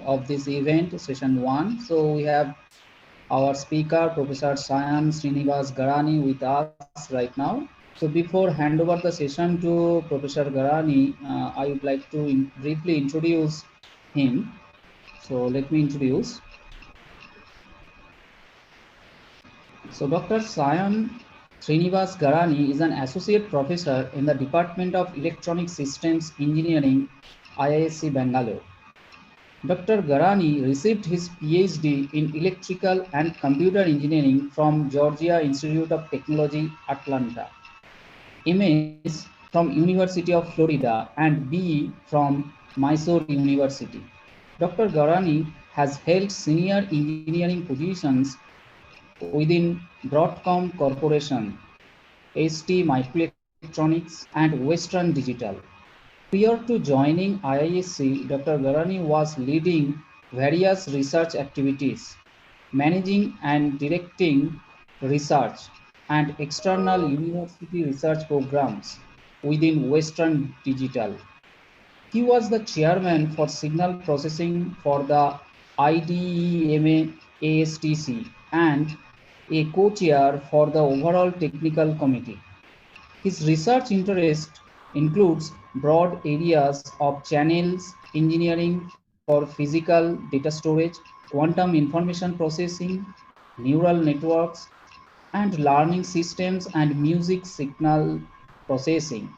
of this event, session 1. So we have our speaker, Professor Sayan Srinivas Garani with us right now. So before hand over the session to Professor Garani, I would like to briefly introduce him. So let me introduce. So Dr. Sayan Srinivas Garani is an associate professor in the Department of Electronic Systems Engineering, IISc Bangalore. Dr. Garani received his PhD in Electrical and Computer Engineering from Georgia Institute of Technology, Atlanta, MS from University of Florida, and BE from Mysore University. Dr. Garani has held senior engineering positions within Broadcom Corporation, ST Microelectronics, and Western Digital. Prior to joining IISc, Dr. Garani was leading various research activities, managing and directing research and external university research programs within Western Digital. He was the chairman for signal processing for the IDEMA ASTC and a co-chair for the overall technical committee. His research interest includes broad areas of channels engineering for physical data storage, quantum information processing, neural networks, and learning systems and music signal processing.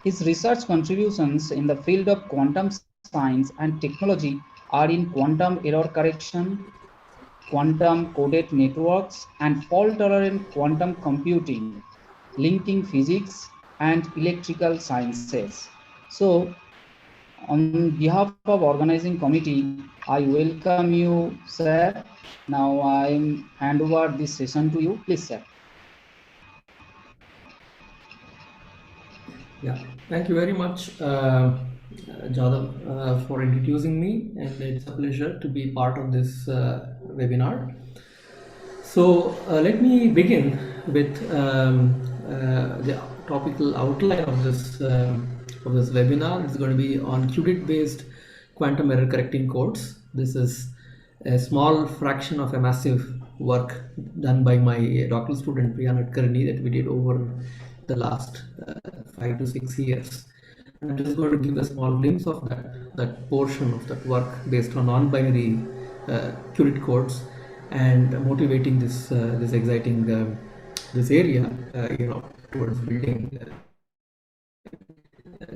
His research contributions in the field of quantum science and technology are in quantum error correction, quantum coded networks, and fault-tolerant quantum computing, linking physics and electrical sciences. So, on behalf of organizing committee, I welcome you, sir. Now I hand over this session to you. Please, sir. Yeah, thank you very much, Jadhav, for introducing me, and it's a pleasure to be part of this webinar. So let me begin with the topical outline of this webinar. It's going to be on qubit-based quantum error correcting codes. This is a small fraction of a massive work done by my doctoral student Priya Nadkarni that we did over the last 5 to 6 years. I'm just going to give a small glimpse of that portion of that work based on non-binary qubit codes and motivating this exciting this area towards building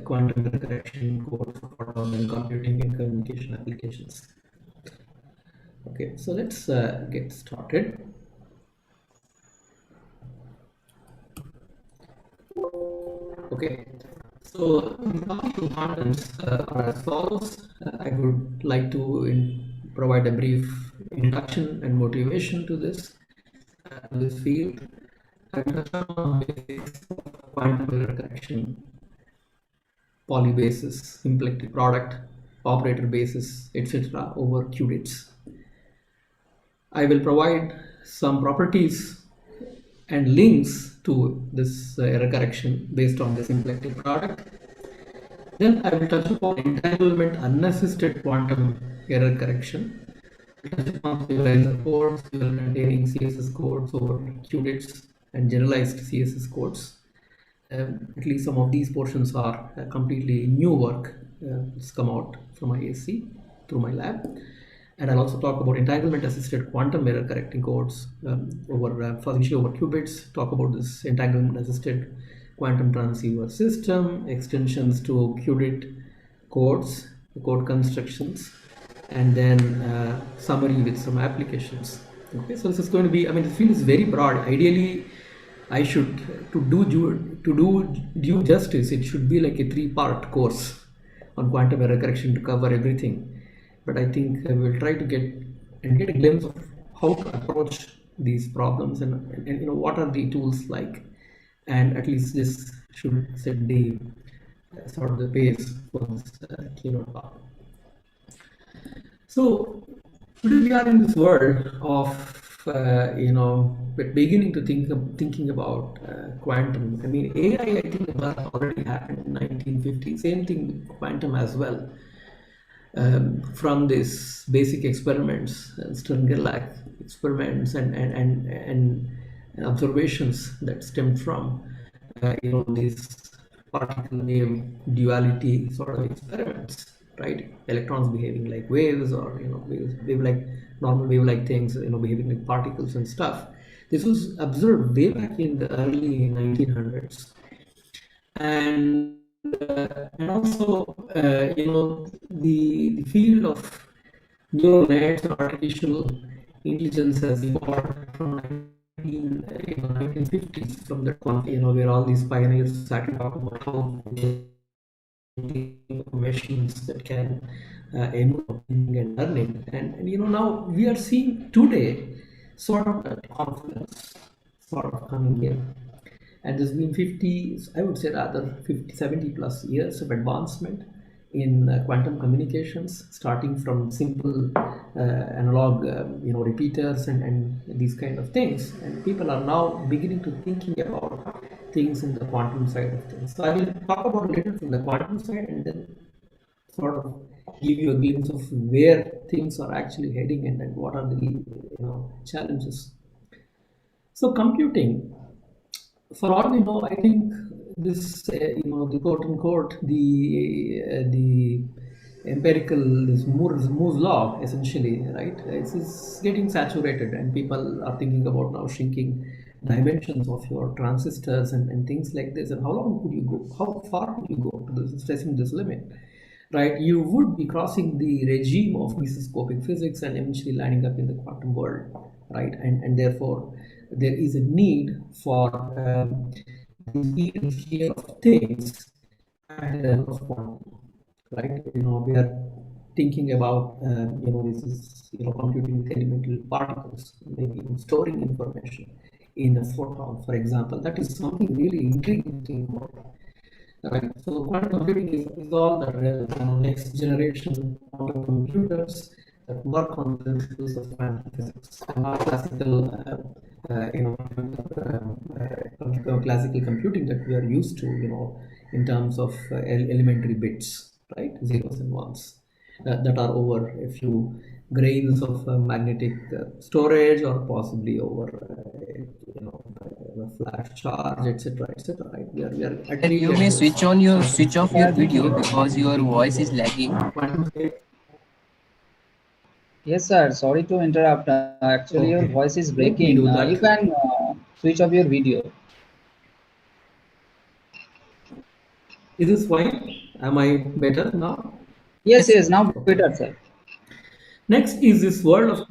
quantum error correction codes for online computing and communication applications. Okay, so let's get started. Okay, so the contents are as follows. I would like to provide a brief introduction and motivation to this field. I will touch on basics of quantum error correction, polybasis, simplex product, operator basis, etc. over qubits. I will provide some properties and links to this error correction based on the simplex product. Then I will touch upon entanglement unassisted quantum error correction. Touch upon serializer codes, containing CSS codes over qubits and generalized CSS codes. At least some of these portions are completely new work. It's come out from IISc through my lab. And I'll also talk about entanglement assisted quantum error correcting codes initially over qubits, talk about this entanglement assisted quantum transceiver system, extensions to qubit codes, code constructions, and then summary with some applications. Okay, so this is going to be, the field is very broad. Ideally, I should, to do due justice, it should be like a 3-part course on quantum error correction to cover everything. But I think we'll try to get a glimpse of how to approach these problems and what are the tools like, and at least this should set the sort of the pace for this keynote talk. So today we are in this world of we're beginning to thinking about quantum. AI, I think, already happened in 1950. Same thing with quantum as well. from these basic experiments, Stern-Gerlach experiments, and observations that stemmed from these particle wave duality sort of experiments, right? Electrons behaving like waves, or wave like normal wave like things, behaving like particles and stuff. This was observed way back in the early 1900s, and also the field of neural nets and artificial intelligence has evolved from 1950s, from that point, where all these pioneers started talking about how machines that can emulate and learning, and now we are seeing today sort of that confidence sort of coming in. And there's been 50, I would say rather 50, 70 plus years of advancement in quantum communications, starting from simple analog repeaters and these kind of things. And people are now beginning to thinking about things in the quantum side of things. So I will talk about a little from the quantum side, and then sort of give you a glimpse of where things are actually heading, and what are the challenges. So computing, for all we know, I think this, the quote unquote, the empirical, this Moore's law, essentially, right? It's getting saturated, and people are thinking about now shrinking dimensions of your transistors and things like this. And how long could you go? How far could you go to this, stressing this limit? Right? You would be crossing the regime of mesoscopic physics and eventually landing up in the quantum world, right? And therefore, there is a need for the speed and scale of things at the level of quantum, right? We are thinking about this is computing with elemental particles, maybe even storing information in a photon, for example. That is something really intriguing to think about. Right. So quantum computing is all the next generation quantum computers that work on the principles of quantum physics, not classical, classical computing that we are used to, in terms of elementary bits, right, zeros and ones, that are over a few grains of magnetic storage, or possibly over flash charge, etc., etc. Right? We are Sir, you may switch off your video because your voice is lagging. Yes, sir. Sorry to interrupt. Actually, your Okay. voice is Let me breaking. do that. You can switch off your video. Is this fine? Am I better now? Yes, now better, sir. Next is this world of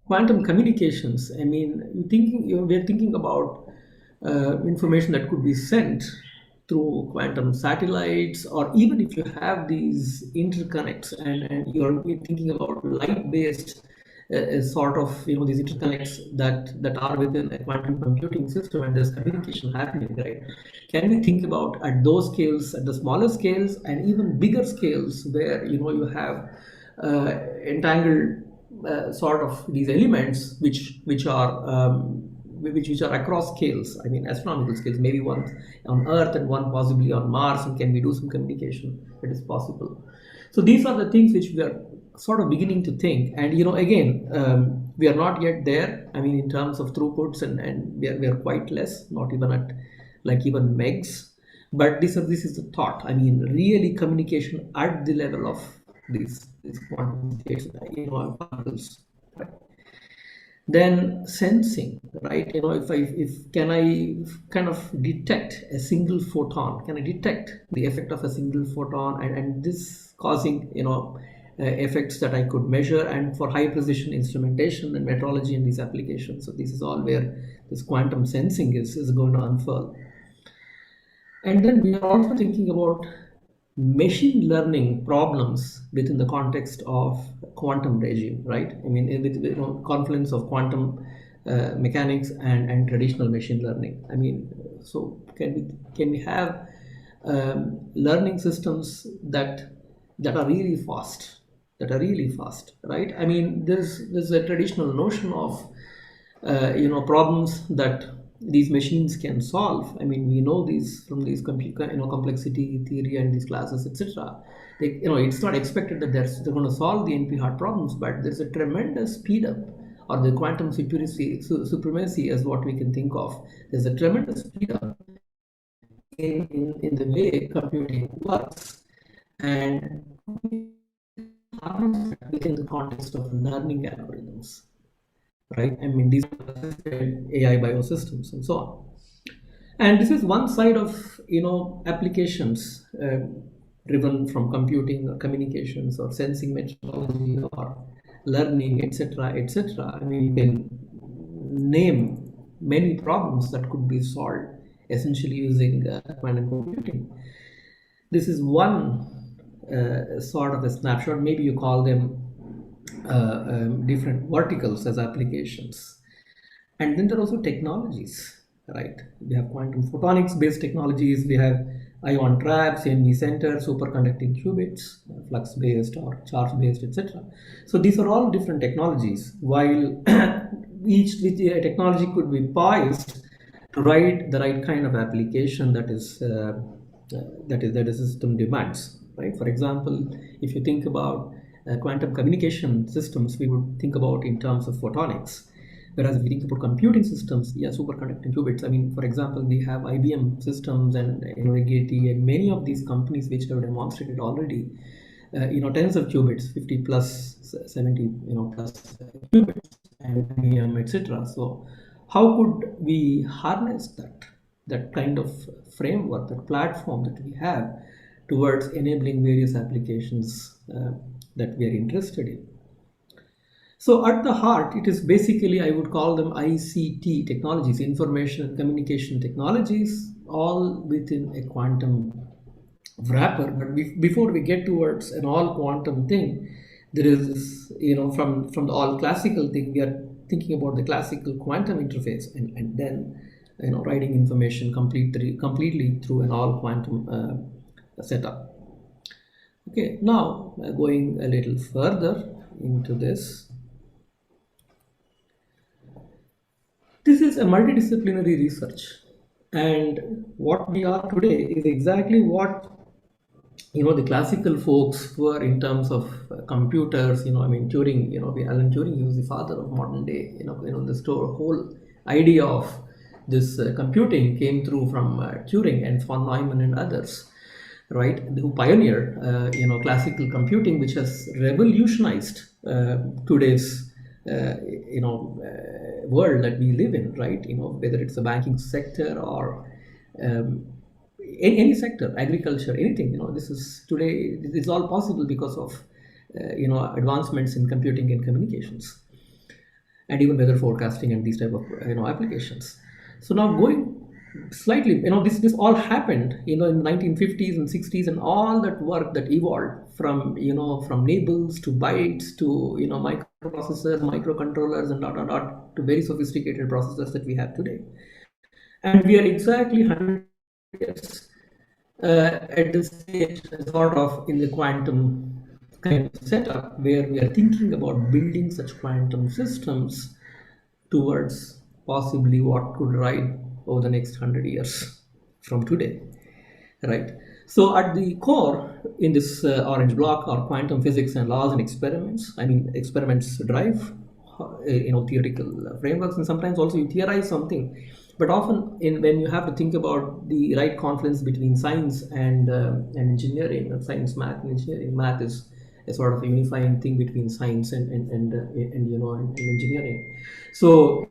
quantum communications. I mean, we're thinking about information that could be sent through quantum satellites, or even if you have these interconnects, and you're thinking about light-based sort of these interconnects that are within a quantum computing system, and there's communication happening, right? Can we think about at those scales, at the smaller scales, and even bigger scales, where you have entangled sort of these elements which are across scales, I mean astronomical scales, maybe one on Earth and one possibly on Mars, and can we do some communication that is possible? So these are the things which we are sort of beginning to think, and again, we are not yet there. I mean, in terms of throughputs, and we are quite less, not even at like even megs, but this is the thought. I mean, really communication at the level of these quantum states, particles, right? Then sensing, right? If can I kind of detect a single photon? Can I detect the effect of a single photon, and this causing effects that I could measure, and for high precision instrumentation and metrology and these applications. So this is all where this quantum sensing is going to unfurl. And then we are also thinking about machine learning problems within the context of quantum regime, right? I mean, with confluence of quantum mechanics and traditional machine learning. I mean, so can we have learning systems that are really fast, right? I mean, there's a traditional notion of problems that these machines can solve. I mean, we know these from these complexity theory and these classes, etc. it's not expected that they're going to solve the NP-hard problems, but there's a tremendous speed up, or the quantum supremacy as what we can think of. There's a tremendous speed up in the way computing works, and within the context of learning algorithms, right? I mean, these are AI biosystems and so on. And this is one side of applications driven from computing or communications or sensing metrology or learning, etc., etc. I mean, you can name many problems that could be solved essentially using quantum computing. This is one sort of a snapshot. Maybe you call them different verticals as applications. And then there are also technologies, right? We have quantum photonics based technologies, we have ion traps, NV center, superconducting qubits, flux based or charge based, etc. So these are all different technologies, while each technology could be poised to write the right kind of application that the system demands, right? For example, if you think about quantum communication systems, we would think about in terms of photonics. Whereas if we think about computing systems, superconducting qubits. I mean, for example, we have IBM systems and Rigetti and many of these companies which have demonstrated already, tens of qubits, 50 plus, 70, plus qubits, and IBM, etc. So, how could we harness that kind of framework, that platform that we have towards enabling various applications that we are interested in? So at the heart, it is basically, I would call them ICT technologies, information and communication technologies, all within a quantum wrapper. But before we get towards an all quantum thing, there is this, from the all classical thing, we are thinking about the classical quantum interface, and then writing information completely through an all quantum setup. Okay, now going a little further into this. This is a multidisciplinary research, and what we are today is exactly what the classical folks were in terms of computers. I mean, Turing. Alan Turing, he was the father of modern day. The whole idea of this computing came through from Turing and von Neumann and others, right? Who pioneered classical computing, which has revolutionized today's world that we live in, right? Whether it's the banking sector or any sector, agriculture, anything. This is today. It's all possible because of advancements in computing and communications, and even weather forecasting and these type of applications. So now going slightly, this all happened in the 1950s and 60s, and all that work that evolved from from nibbles to bytes to microprocessors, microcontrollers, and to very sophisticated processors that we have today. And we are exactly 100 years at this stage, sort of in the quantum kind of setup, where we are thinking about building such quantum systems towards possibly what could ride over the next 100 years from today, right? So at the core in this orange block are quantum physics and laws and experiments. I mean, experiments drive theoretical frameworks, and sometimes also you theorize something. But often when you have to think about the right confluence between science and engineering, science, math, and engineering. Math is a sort of a unifying thing between science and engineering. So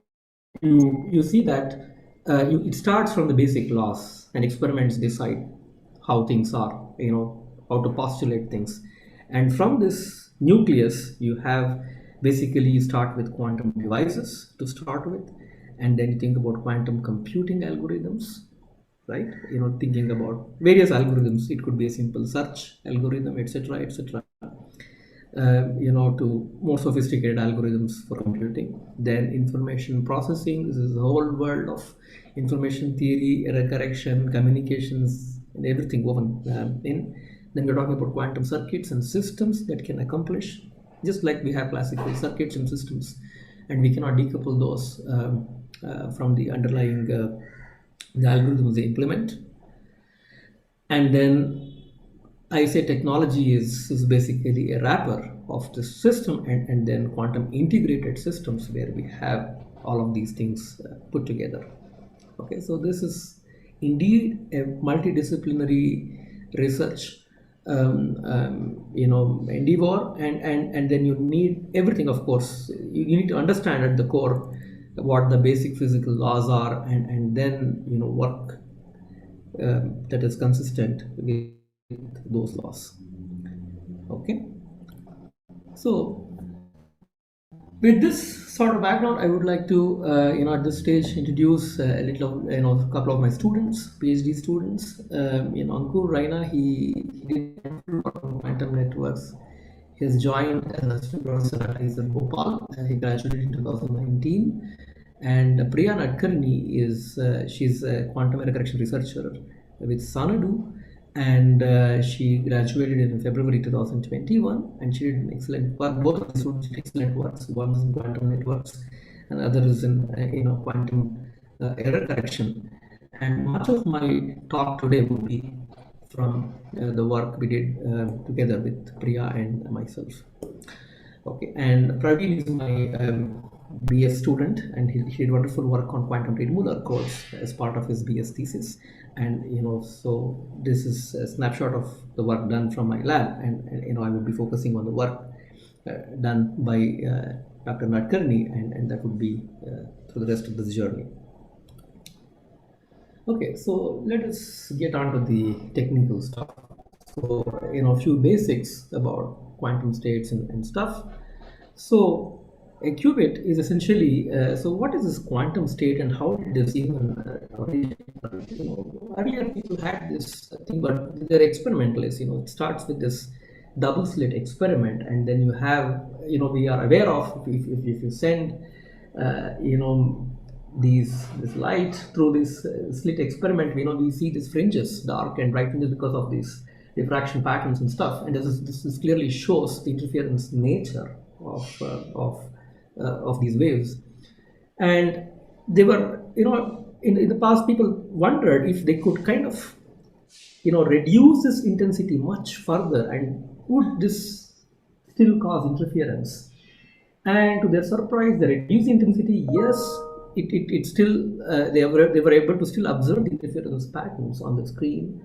you see that it starts from the basic laws, and experiments decide how things are, how to postulate things. And from this nucleus, you have basically, you start with quantum devices to start with, and then you think about quantum computing algorithms, right? Thinking about various algorithms. It could be a simple search algorithm, etc., etc. To more sophisticated algorithms for computing. Then information processing. This is the whole world of information theory, error correction, communications, and everything woven in. Then we're talking about quantum circuits and systems that can accomplish, just like we have classical circuits and systems, and we cannot decouple those from the underlying the algorithms they implement. And then I say technology is basically a wrapper of the system, and then quantum integrated systems where we have all of these things put together. Okay, so this is indeed a multidisciplinary research endeavor, and then you need everything. Of course, you need to understand at the core what the basic physical laws are, and then work that is consistent with those laws. Okay, so with this sort of background, I would like to at this stage introduce a little a couple of my students, PhD students. Ankur Raina, he did quantum networks. He has joined as a student professor at AICTE Bhopal. He graduated in 2019. And Priya Nadkarni she's a quantum error correction researcher with Sanadu, and she graduated in February 2021, and she did an excellent work. Both of the students did excellent works. One is in quantum networks, and the other is in quantum error correction. And much of my talk today would be from the work we did together with Priya and myself. Okay, and Praveen is my BS student, and he did wonderful work on quantum read Muller codes as part of his BS thesis. And so this is a snapshot of the work done from my lab, and I would be focusing on the work done by Dr. Nadkarni, and that would be through the rest of this journey. Okay, so let us get on to the technical stuff. So a few basics about quantum states and stuff. So a qubit is essentially, so what is this quantum state, and how did this even originate? Earlier people had this thing, but they're experimentalists. It starts with this double slit experiment, and then you have, we are aware of, if you send, this light through this slit experiment, we see these fringes, dark and bright fringes, because of these diffraction patterns and stuff. And this clearly shows the interference nature of these waves. And they were, in the past, people wondered if they could kind of, reduce this intensity much further, and would this still cause interference? And to their surprise, the reduced intensity, yes, it still they were able to still observe the interference patterns on the screen,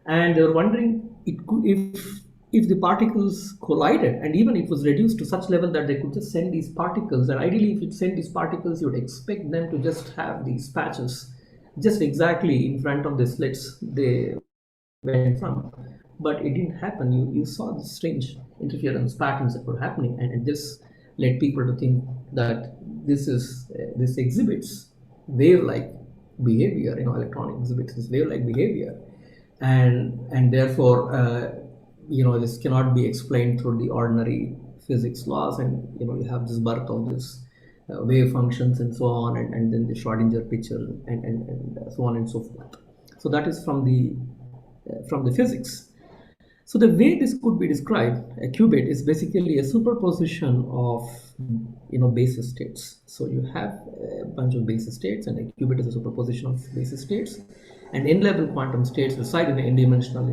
and they were wondering if the particles collided, and even it was reduced to such level that they could just send these particles. And ideally, if you send these particles, you would expect them to just have these patches just exactly in front of the slits they went from, but it didn't happen. You saw the strange interference patterns that were happening, and this led people to think that this exhibits wave-like behavior. Electronic exhibits this wave-like behavior, and therefore this cannot be explained through the ordinary physics laws, and you have this birth of this wave functions and so on, and then the Schrodinger picture and so on and so forth. So that is from the physics. So the way this could be described, a qubit is basically a superposition of basis states. So you have a bunch of basis states, and a qubit is a superposition of basis states. And n-level quantum states reside in an n-dimensional,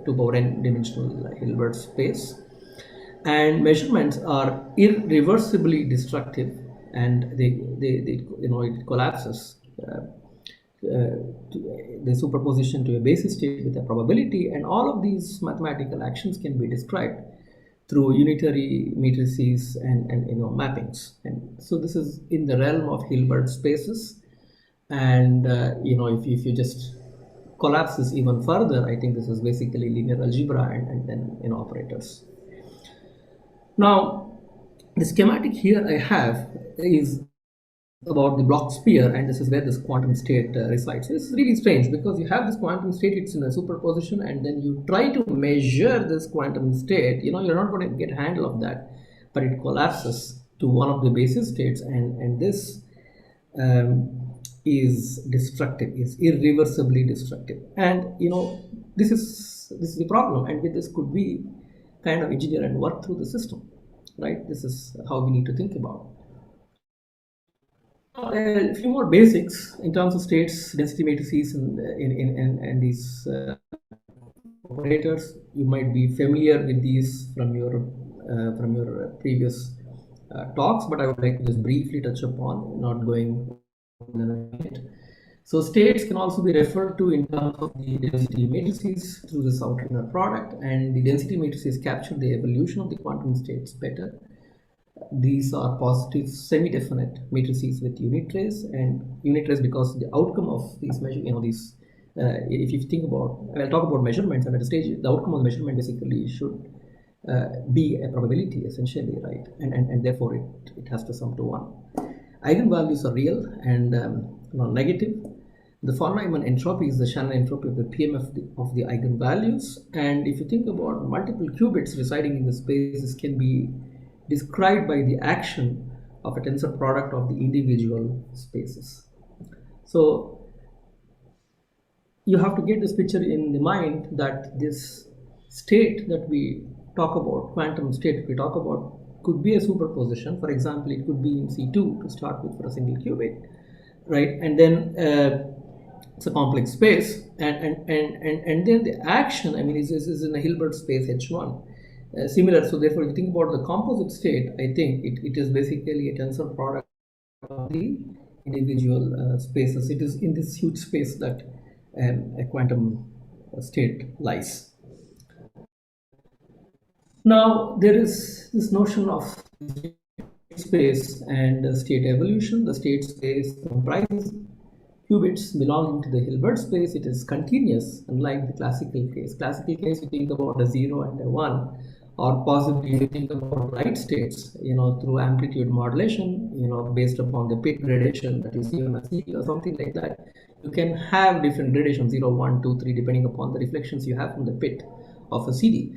2 power n-dimensional Hilbert space. And measurements are irreversibly destructive, and it collapses. The superposition to a basis state with a probability, and all of these mathematical actions can be described through unitary matrices and mappings. And so this is in the realm of Hilbert spaces. And if you just collapse this even further, I think this is basically linear algebra and then operators. Now, the schematic here I have is about the block sphere, and this is where this quantum state resides. So this is really strange, because you have this quantum state, it's in a superposition, and then you try to measure this quantum state. You're not going to get a handle of that, but it collapses to one of the basis states, and this is destructive, is irreversibly destructive. And this is the problem, and with this could be kind of engineer and work through the system, right? This is how we need to think about. A few more basics in terms of states, density matrices, and these operators. You might be familiar with these from your previous talks, but I would like to just briefly touch upon, not going in a minute. So states can also be referred to in terms of the density matrices through this outer inner product, and the density matrices capture the evolution of the quantum states better. These are positive semi-definite matrices with unit trace, and unit trace because the outcome of these measure, these if you think about, I'll talk about measurements, and at a stage the outcome of the measurement basically should be a probability essentially, right? And therefore it has to sum to 1. Eigenvalues are real and non-negative. The von Neumann entropy is the Shannon entropy of the PMF of the eigenvalues, and if you think about multiple qubits residing in the space, this can be described by the action of a tensor product of the individual spaces. So you have to get this picture in the mind that this state that we talk about, quantum state we talk about, could be a superposition. For example, it could be in C2 to start with for a single qubit, right? And then it's a complex space, and then the action, I mean, is in a Hilbert space H1. Similar, so therefore, if you think about the composite state, I think it is basically a tensor product of the individual spaces. It is in this huge space that a quantum state lies. Now, there is this notion of space and state evolution. The state space comprises qubits belonging to the Hilbert space. It is continuous, unlike the classical case. Classical case, you think about a 0 and a 1, or possibly you think about light states, through amplitude modulation, based upon the pit gradation that you see on a CD or something like that. You can have different gradations, 0, 1, 2, 3, depending upon the reflections you have from the pit of a CD.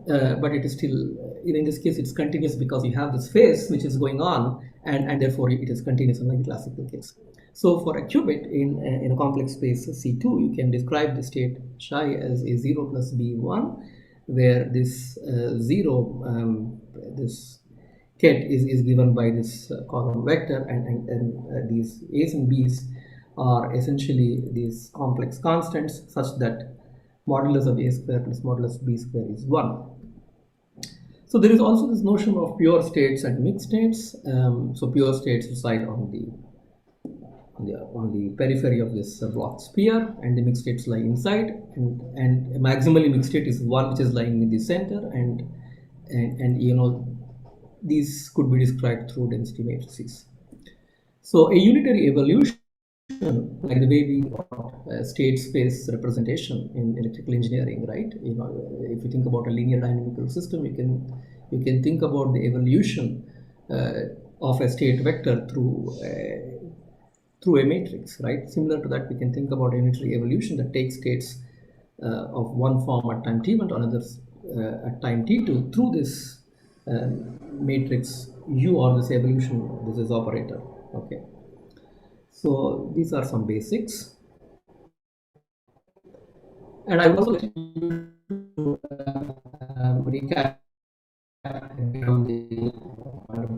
But it is still, in this case, it's continuous because you have this phase which is going on, and therefore it is continuous, unlike the classical case. So for a qubit in a complex space C2, you can describe the state psi as a 0 plus B1, where this 0, this ket is given by this column vector, and these A's and B's are essentially these complex constants such that modulus of A square plus modulus B square is 1. So there is also this notion of pure states and mixed states. So pure states reside on the periphery of this block sphere, and the mixed states lie inside, and a maximally mixed state is one which is lying in the center, and these could be described through density matrices. So a unitary evolution, like the way we got state space representation in electrical engineering, right? If you think about a linear dynamical system, you can think about the evolution of a state vector through a matrix, right? Similar to that, we can think about a unitary evolution that takes states of one form at time t1 to another at time t2 through this matrix U, or this evolution, this is operator. Okay. So these are some basics, and I will also let you recap on the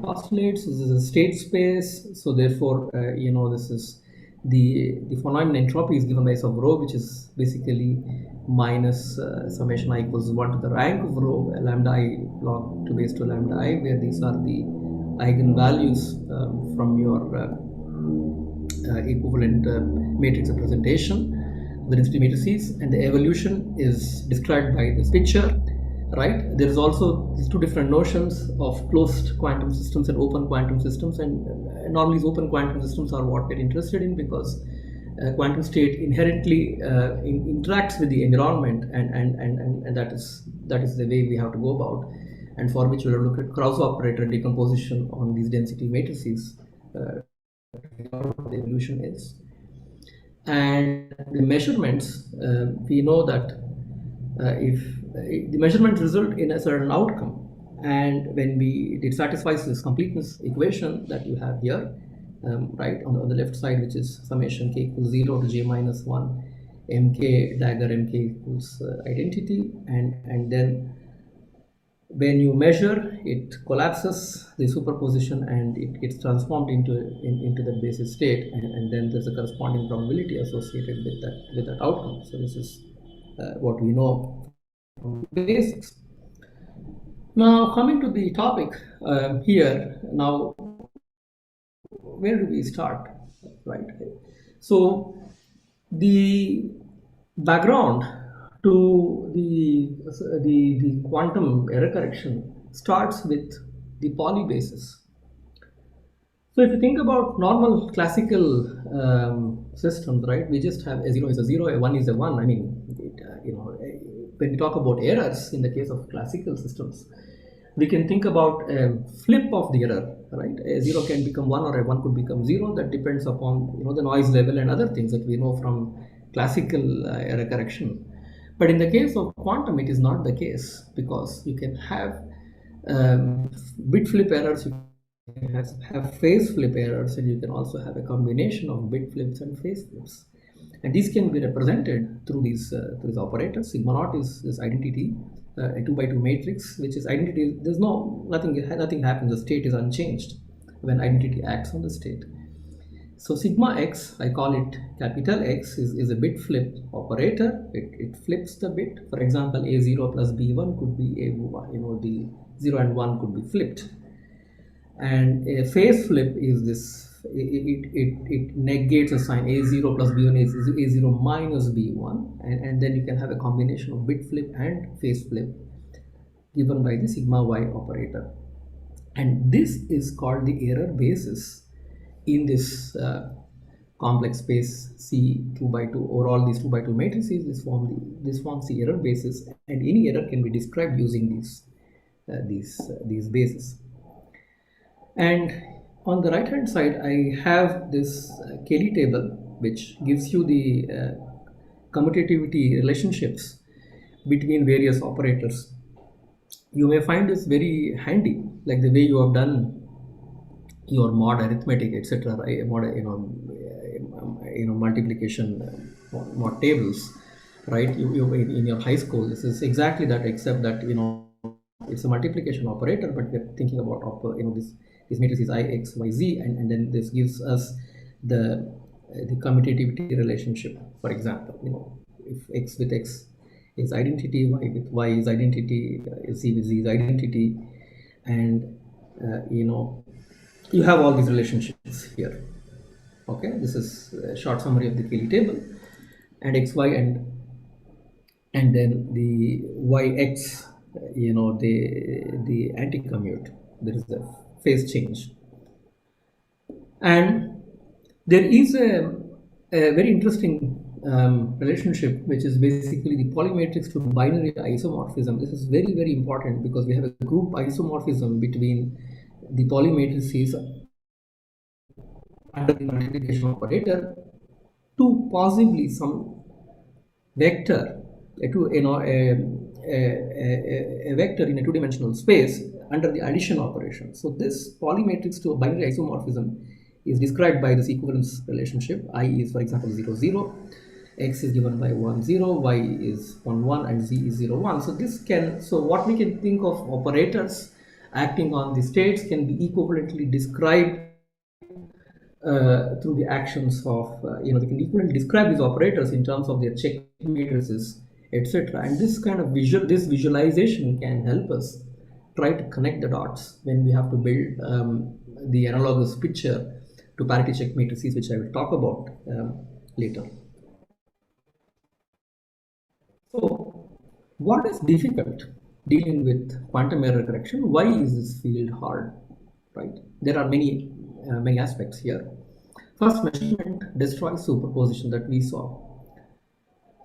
postulates. This is a state space, so therefore this is the von Neumann entropy is given by S of rho, which is basically minus summation I equals 1 to the rank of rho lambda I log 2 base to lambda I, where these are the eigenvalues from your equivalent matrix representation, the density matrices, and the evolution is described by this picture, right? There is also these two different notions of closed quantum systems and open quantum systems, and normally these open quantum systems are what we're interested in, because quantum state inherently interacts with the environment, and that is the way we have to go about, and for which we'll look at Krauss operator decomposition on these density matrices. The evolution is, and the measurements, we know that if the measurement result in a certain outcome, and when it satisfies this completeness equation that you have here, right on the left side, which is summation k equals 0 to j minus 1 mk dagger mk equals identity, and then when you measure, it collapses the superposition and it gets transformed into the basis state, and then there's a corresponding probability associated with that outcome. So this is what we know basics. Now, coming to the topic here, now, where do we start, right? So, the background to the quantum error correction starts with the poly basis. So if you think about normal classical systems, right, we just have a 0 is a 0, a 1 is a 1. I mean, when we talk about errors in the case of classical systems, we can think about a flip of the error, right? A 0 can become 1 or a 1 could become 0. That depends upon the noise level and other things that we know from classical error correction. But in the case of quantum, it is not the case, because you can have bit flip errors, you can have phase flip errors, and you can also have a combination of bit flips and phase flips. And these can be represented through these operators. Sigma naught is this identity, a 2 by 2 matrix, which is identity. There's nothing happens. The state is unchanged when identity acts on the state. So sigma x, I call it capital X, is a bit flip operator. It flips the bit. For example, a0 plus b1 could be a1. The 0 and 1 could be flipped. And a phase flip is this. It negates a sign. A0 plus b1 is a0 minus b1, and then you can have a combination of bit flip and phase flip given by the sigma y operator. And this is called the error basis in this complex space C 2 by 2, or all these 2 by 2 matrices. This forms the error basis, and any error can be described using these bases. And on the right hand side, I have this Kelly table, which gives you the commutativity relationships between various operators. You may find this very handy, like the way you have done your mod arithmetic, etc. Multiplication mod tables, right? You in your high school, this is exactly that, except that it's a multiplication operator, but we're thinking about this matrix is I, X, Y, Z, and then this gives us the commutativity relationship. For example, if X with X is identity, Y with Y is identity, Z with Z is identity, and you have all these relationships here. Okay, this is a short summary of the Kelly table, and X, Y, and then the Y, X, the anti-commute. There is a phase change, and there is a very interesting relationship, which is basically the polymatrix to binary isomorphism. This is very, very important, because we have a group isomorphism between the polymatrices under the multiplication operator to possibly some vector, a vector in a two-dimensional space under the addition operation. So this polymatrix to a binary isomorphism is described by this equivalence relationship. I is, for example, 0, 0, X is given by 1, 0, Y is 1, 1, and Z is 0, 1. So what we can think of operators acting on the states can be equivalently described through the actions of, they can equivalently describe these operators in terms of their check matrices, etc. And this kind of visualization can help us try to connect the dots when we have to build the analogous picture to parity check matrices, which I will talk about later. So, what is difficult dealing with quantum error correction? Why is this field hard? Right? There are many aspects here. First, measurement destroys superposition that we saw,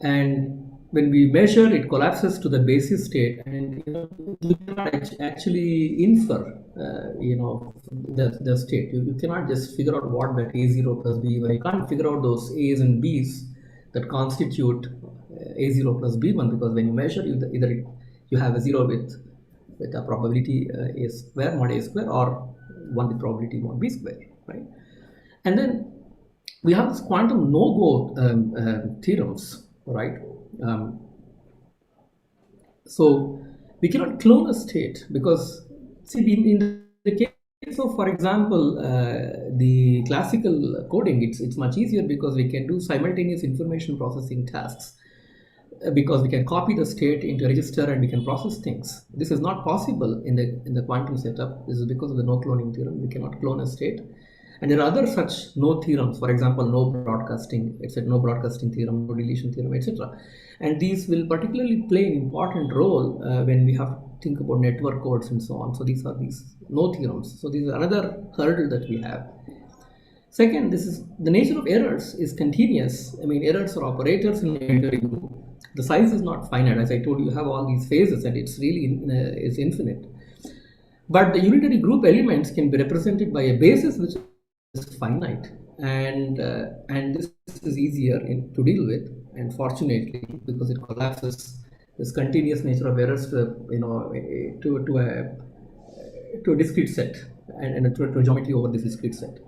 and when we measure, it collapses to the basis state, and you cannot actually infer the state. You cannot just figure out what that A0 plus B1. You can't figure out those A's and B's that constitute A0 plus B1, because when you measure, either you have a 0 with a probability A square mod A square, or 1 with probability mod B square, right? And then we have this quantum no-go theorems, right? So we cannot clone a state, because in the case of, for example, the classical coding, it's much easier, because we can do simultaneous information processing tasks. because we can copy the state into a register and we can process things. This is not possible in the quantum setup. This is because of the no cloning theorem. We cannot clone a state. And there are other such no theorems, for example, no broadcasting, etc., no broadcasting theorem, no deletion theorem, etc. And these will particularly play an important role when we have to think about network codes and so on. So these are these no theorems. So this is another hurdle that we have. Second, this is the nature of errors is continuous. I mean, errors are operators in a unitary group. The size is not finite. As I told you, you have all these phases, and it's really is infinite. But the unitary group elements can be represented by a basis which is finite, and this is easier to deal with. And fortunately, because it collapses this continuous nature of errors to a discrete set and to a geometry over this discrete set.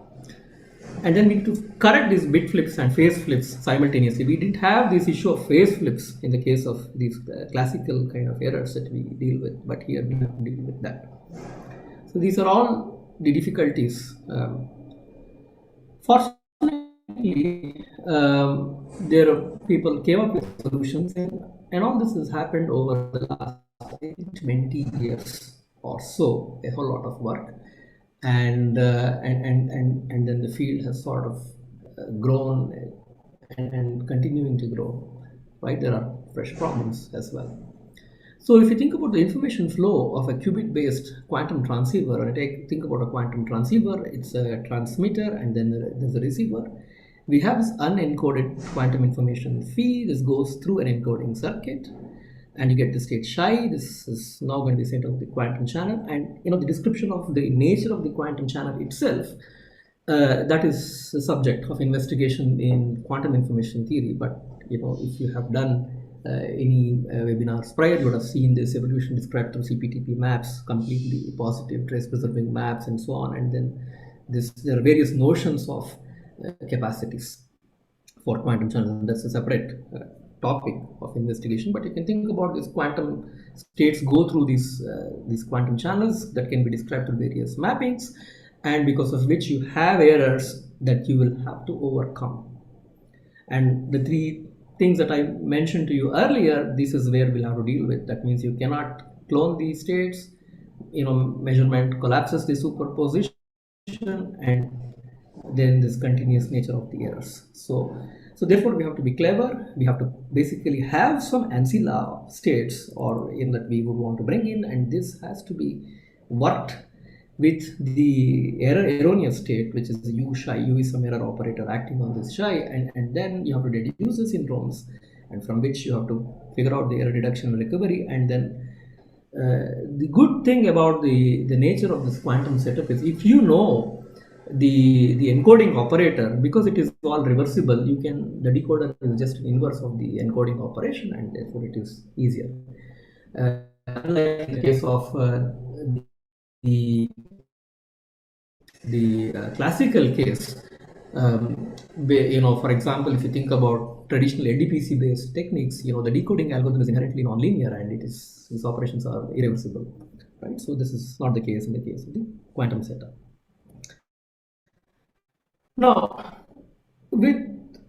And then we need to correct these bit flips and phase flips simultaneously. We didn't have this issue of phase flips in the case of these classical kind of errors that we deal with, but here we have to deal with that. So these are all the difficulties. Fortunately, there are people came up with solutions, and all this has happened over the last 20 years or so. A whole lot of work. And then the field has sort of grown and continuing to grow, right? There are fresh problems as well. So if you think about the information flow of a qubit-based quantum transceiver, and think about a quantum transceiver, it's a transmitter and then there's a receiver. We have this unencoded quantum information feed. This goes through an encoding circuit, and you get the state psi. This is now going to be sent out the quantum channel, and the description of the nature of the quantum channel itself, that is the subject of investigation in quantum information theory. But if you have done any webinars prior, you would have seen this evolution described through CPTP maps, completely positive trace preserving maps and so on. And then there are various notions of capacities for quantum channels, and that's a separate topic of investigation. But you can think about these quantum states go through these quantum channels that can be described through various mappings, and because of which you have errors that you will have to overcome. And the three things that I mentioned to you earlier, this is where we'll have to deal with. That means you cannot clone these states. Measurement collapses the superposition, and then this continuous nature of the errors. So therefore we have to be clever. We have to basically have some ancilla states or that we would want to bring in, and this has to be worked with the erroneous state, which is U psi. U is some error operator acting on this psi, and then you have to deduce the syndromes, and from which you have to figure out the error deduction and recovery. And then the good thing about the nature of this quantum setup is, if you know the encoding operator, because it is all reversible, the decoder is just an inverse of the encoding operation, and therefore it is easier. Unlike in the case of the classical case, for example, if you think about traditional NDPC based techniques, the decoding algorithm is inherently nonlinear, and these operations are irreversible, right? So this is not the case in the case of the quantum setup. Now, with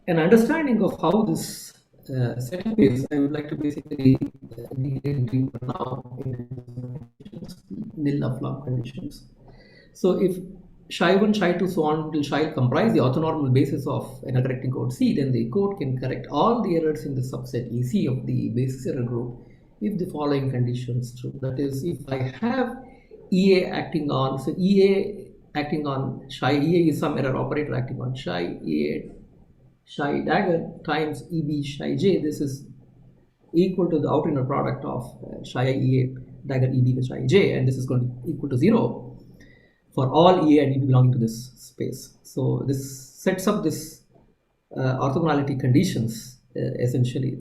an understanding of how this setup is, I would like to basically dig deeper now in nil-Laflamme conditions. So if psi1, psi2, so on till psi comprise the orthonormal basis of an correcting code C, then the code can correct all the errors in the subset EC of the basis error group if the following conditions true. That is, if I have EA acting on, so EA acting on psi, EA is some error operator acting on psi, EA psi dagger times EB psi j, this is equal to the outer inner product of psi EA dagger EB with psi j, and this is going to be equal to 0 for all EA and EB belonging to this space. So this sets up this orthogonality conditions essentially,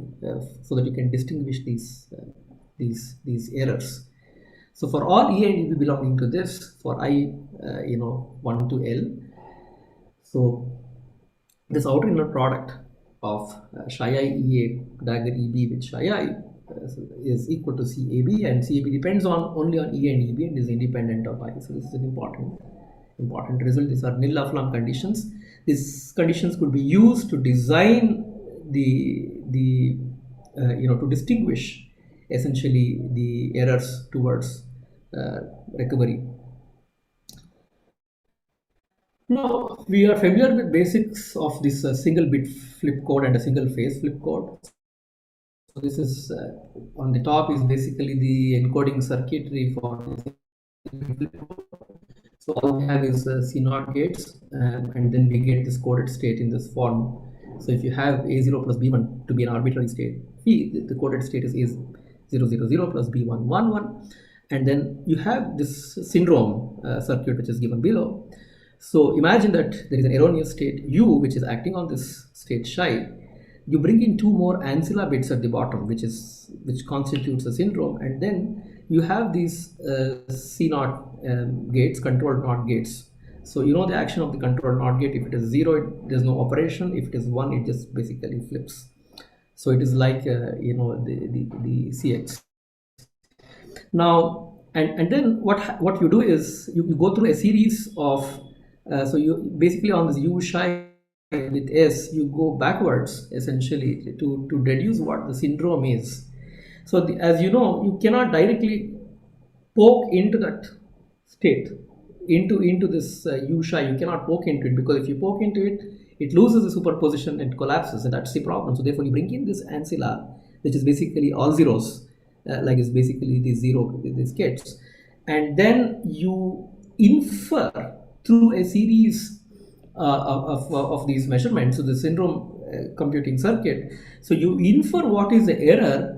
so that you can distinguish these errors. So for all EA and EB belonging to this, for I 1 to L, so this outer inner product of psi I EA dagger EB with psi I is equal to CAB, and CAB depends only on E and EB and is independent of I. So this is an important result. These are nil-Laflamme conditions. These conditions could be used to design the to distinguish essentially the errors towards recovery. Now we are familiar with basics of this single bit flip code and a single phase flip code. So this is on the top is basically the encoding circuitry for this flip code. So all we have is C0 gates, and then we get this coded state in this form. So if you have A0 plus B1 to be an arbitrary state, the coded state is A000 plus B111, and then you have this syndrome circuit which is given below. So imagine that there is an erroneous state U which is acting on this state psi. You bring in two more ancilla bits at the bottom, which constitutes a syndrome, and then you have these C0 gates, controlled NOT gates. So you know the action of the controlled NOT gate. If it is 0, there's no operation. If it is 1, it just basically flips. So it is like the CX. Now and then what you do is you go through a series of so you basically on this U psi with S, you go backwards essentially to deduce what the syndrome is. So as you know, you cannot directly poke into that state, into this U psi. You cannot poke into it, because if you poke into it, it loses the superposition and collapses, and that's the problem. So therefore you bring in this ancilla, which is basically all zeros, like it's basically these gates, and then you infer through a series of these measurements, so the syndrome computing circuit. So you infer what is the error,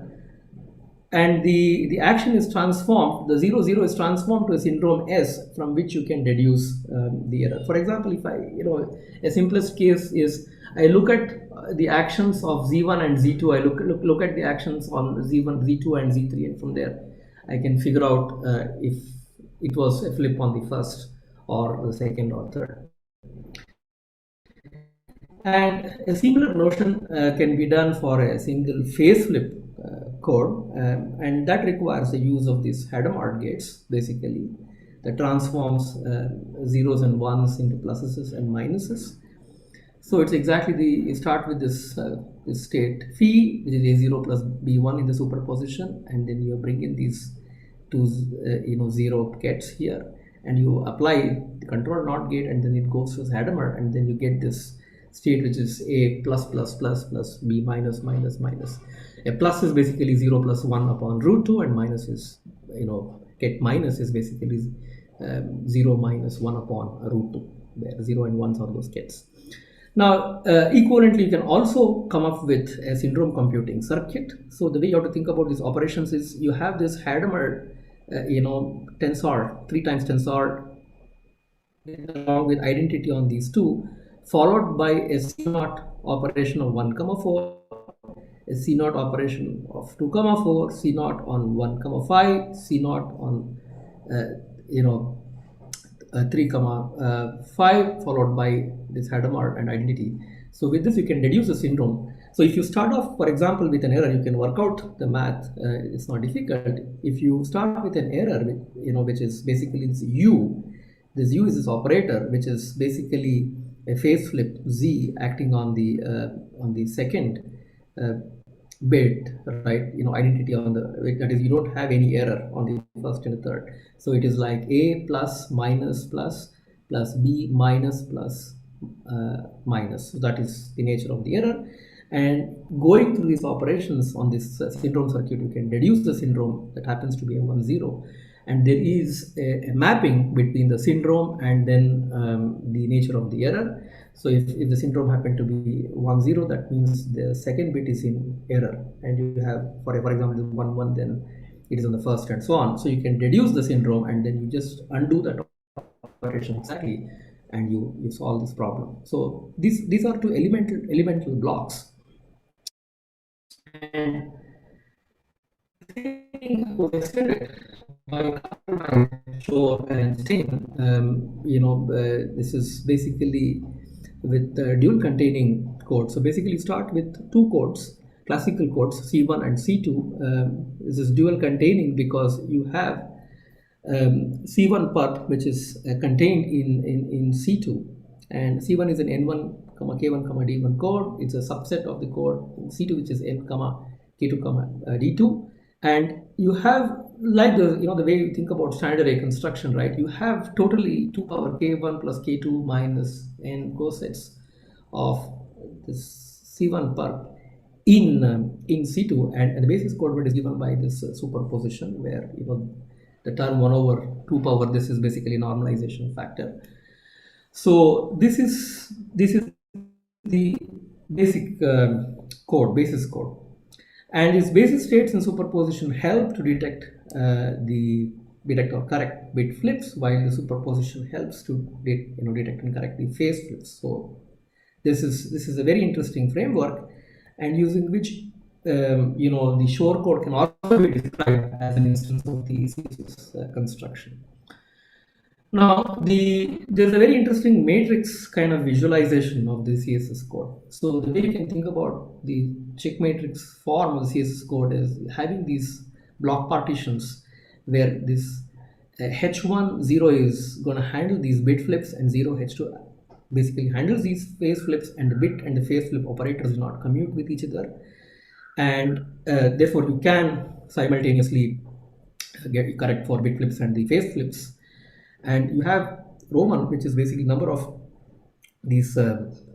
and the action is transformed. The 0, 0 is transformed to a syndrome S, from which you can deduce the error. For example, if a simplest case is I look at the actions of Z1 and Z2. I look at the actions on Z1, Z2, and Z3, and from there I can figure out if it was a flip on the first or the second or third. And a similar notion can be done for a single phase flip code, and that requires the use of these Hadamard gates, basically that transforms zeros and ones into pluses and minuses. So it's exactly you start with this state phi, which is A0 plus B1 in the superposition, and then you bring in these two 0 gates here, and you apply the control NOT gate, and then it goes to Hadamard, and then you get this state which is A plus plus plus plus B minus minus minus. A plus is basically 0 plus 1 upon root 2, and minus is, get minus is basically 0 minus 1 upon root 2, where 0 and 1s are those gets. Now, equivalently, you can also come up with a syndrome computing circuit. So the way you have to think about these operations is you have this Hadamard, tensor, 3 times tensor, along with identity on these two, followed by a C0 operation of 1, 4, a C0 operation of 2, 4, C0 on 1, 5, C0 on 3, 5, followed by this Hadamard and identity. So with this you can deduce a syndrome. So if you start off, for example, with an error, you can work out the math. It's not difficult. If you start with an error, which is basically this U. This U is this operator, which is basically a phase flip Z acting on the second bit, right? Identity on that is, you don't have any error on the first and the third. So it is like A plus minus plus B minus plus minus. So that is the nature of the error. And going through these operations on this syndrome circuit, you can deduce the syndrome that happens to be a 1, 0. And there is a mapping between the syndrome and then the nature of the error. So if the syndrome happened to be 1, 0, that means the second bit is in error, and you have, for example, 1, 1, then it is on the first, and so on. So you can deduce the syndrome, and then you just undo that operation exactly, and you solve this problem. So these are two elemental blocks. And by show and stain, this is basically with dual containing codes. So basically you start with two codes, classical codes C1 and C2. This is dual containing because you have C1 part which is contained in C2, and C1 is an N1, K1, D1 code. It's a subset of the code in C2, which is N, K2 comma D2, and you have, like the way you think about standard array construction, right? You have totally 2 power K1 plus K2 minus n cosets of this C1 perp in C2, and the basis coordinate is given by this superposition, where the term 1 over 2 power, this is basically normalization factor. So this is the basic basis code, and its basis states and superposition help to detect or correct bit flips, while the superposition helps to detect and correct the phase flips. So this is a very interesting framework, and using which the short code can also be described as an instance of the CSS construction. Now, there's a very interesting matrix kind of visualization of the CSS code. So the way you can think about the check matrix form of the CSS code is having these block partitions where this H1 0 is going to handle these bit flips, and 0 H2 basically handles these phase flips, and the bit and the phase flip operators do not commute with each other, and therefore you can simultaneously get correct for bit flips and the phase flips. And you have Roman, which is basically number of these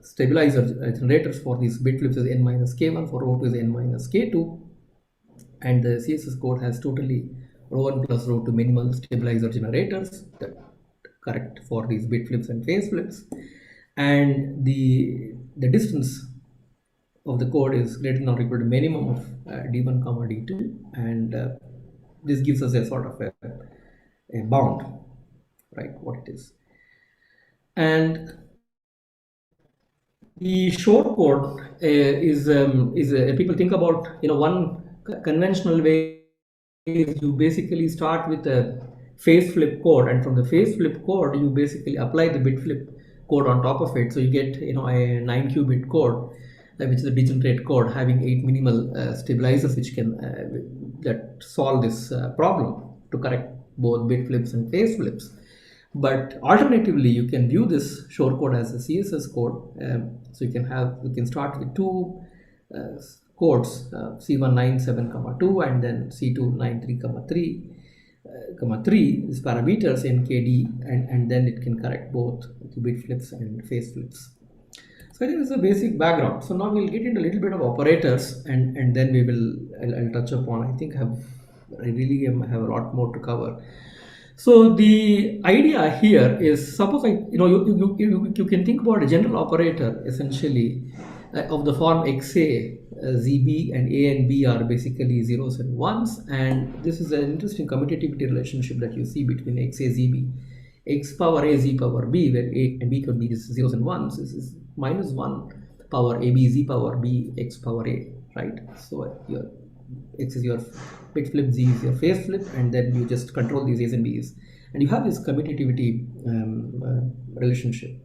stabilizer generators for these bit flips is n minus k1, for rho 2 is n minus k2, and the CSS code has totally rho 1 plus rho 2 minimal stabilizer generators that correct for these bit flips and phase flips, and the distance of the code is greater than or equal to minimum of d1 comma d2, and this gives us a sort of a bound, right, what it is. And the short code is people think about, one conventional way is you basically start with a phase flip code, and from the phase flip code you basically apply the bit flip code on top of it, so you get a 9 qubit code, which is a degenerate code having 8 minimal stabilizers, which can that solve this problem to correct both bit flips and phase flips. But alternatively, you can view this shortcode as a CSS code. So you can start with two codes, C197, 2, and then C293, 3 is parameters NKD, and then it can correct both the bit flips and phase flips. So I think this is a basic background. So now we'll get into a little bit of operators, and then I'll touch upon. I think I really have a lot more to cover. So the idea here is, suppose you can think about a general operator essentially of the form XA, ZB, and A and B are basically zeros and ones, and this is an interesting commutativity relationship that you see between XA, ZB. X power A, Z power B, where A and B could be zeros and ones. This is minus 1 power AB, Z power B, X power A, right? So your X is your bit flip, Z is your phase flip, and then you just control these A's and B's, and you have this commutativity relationship.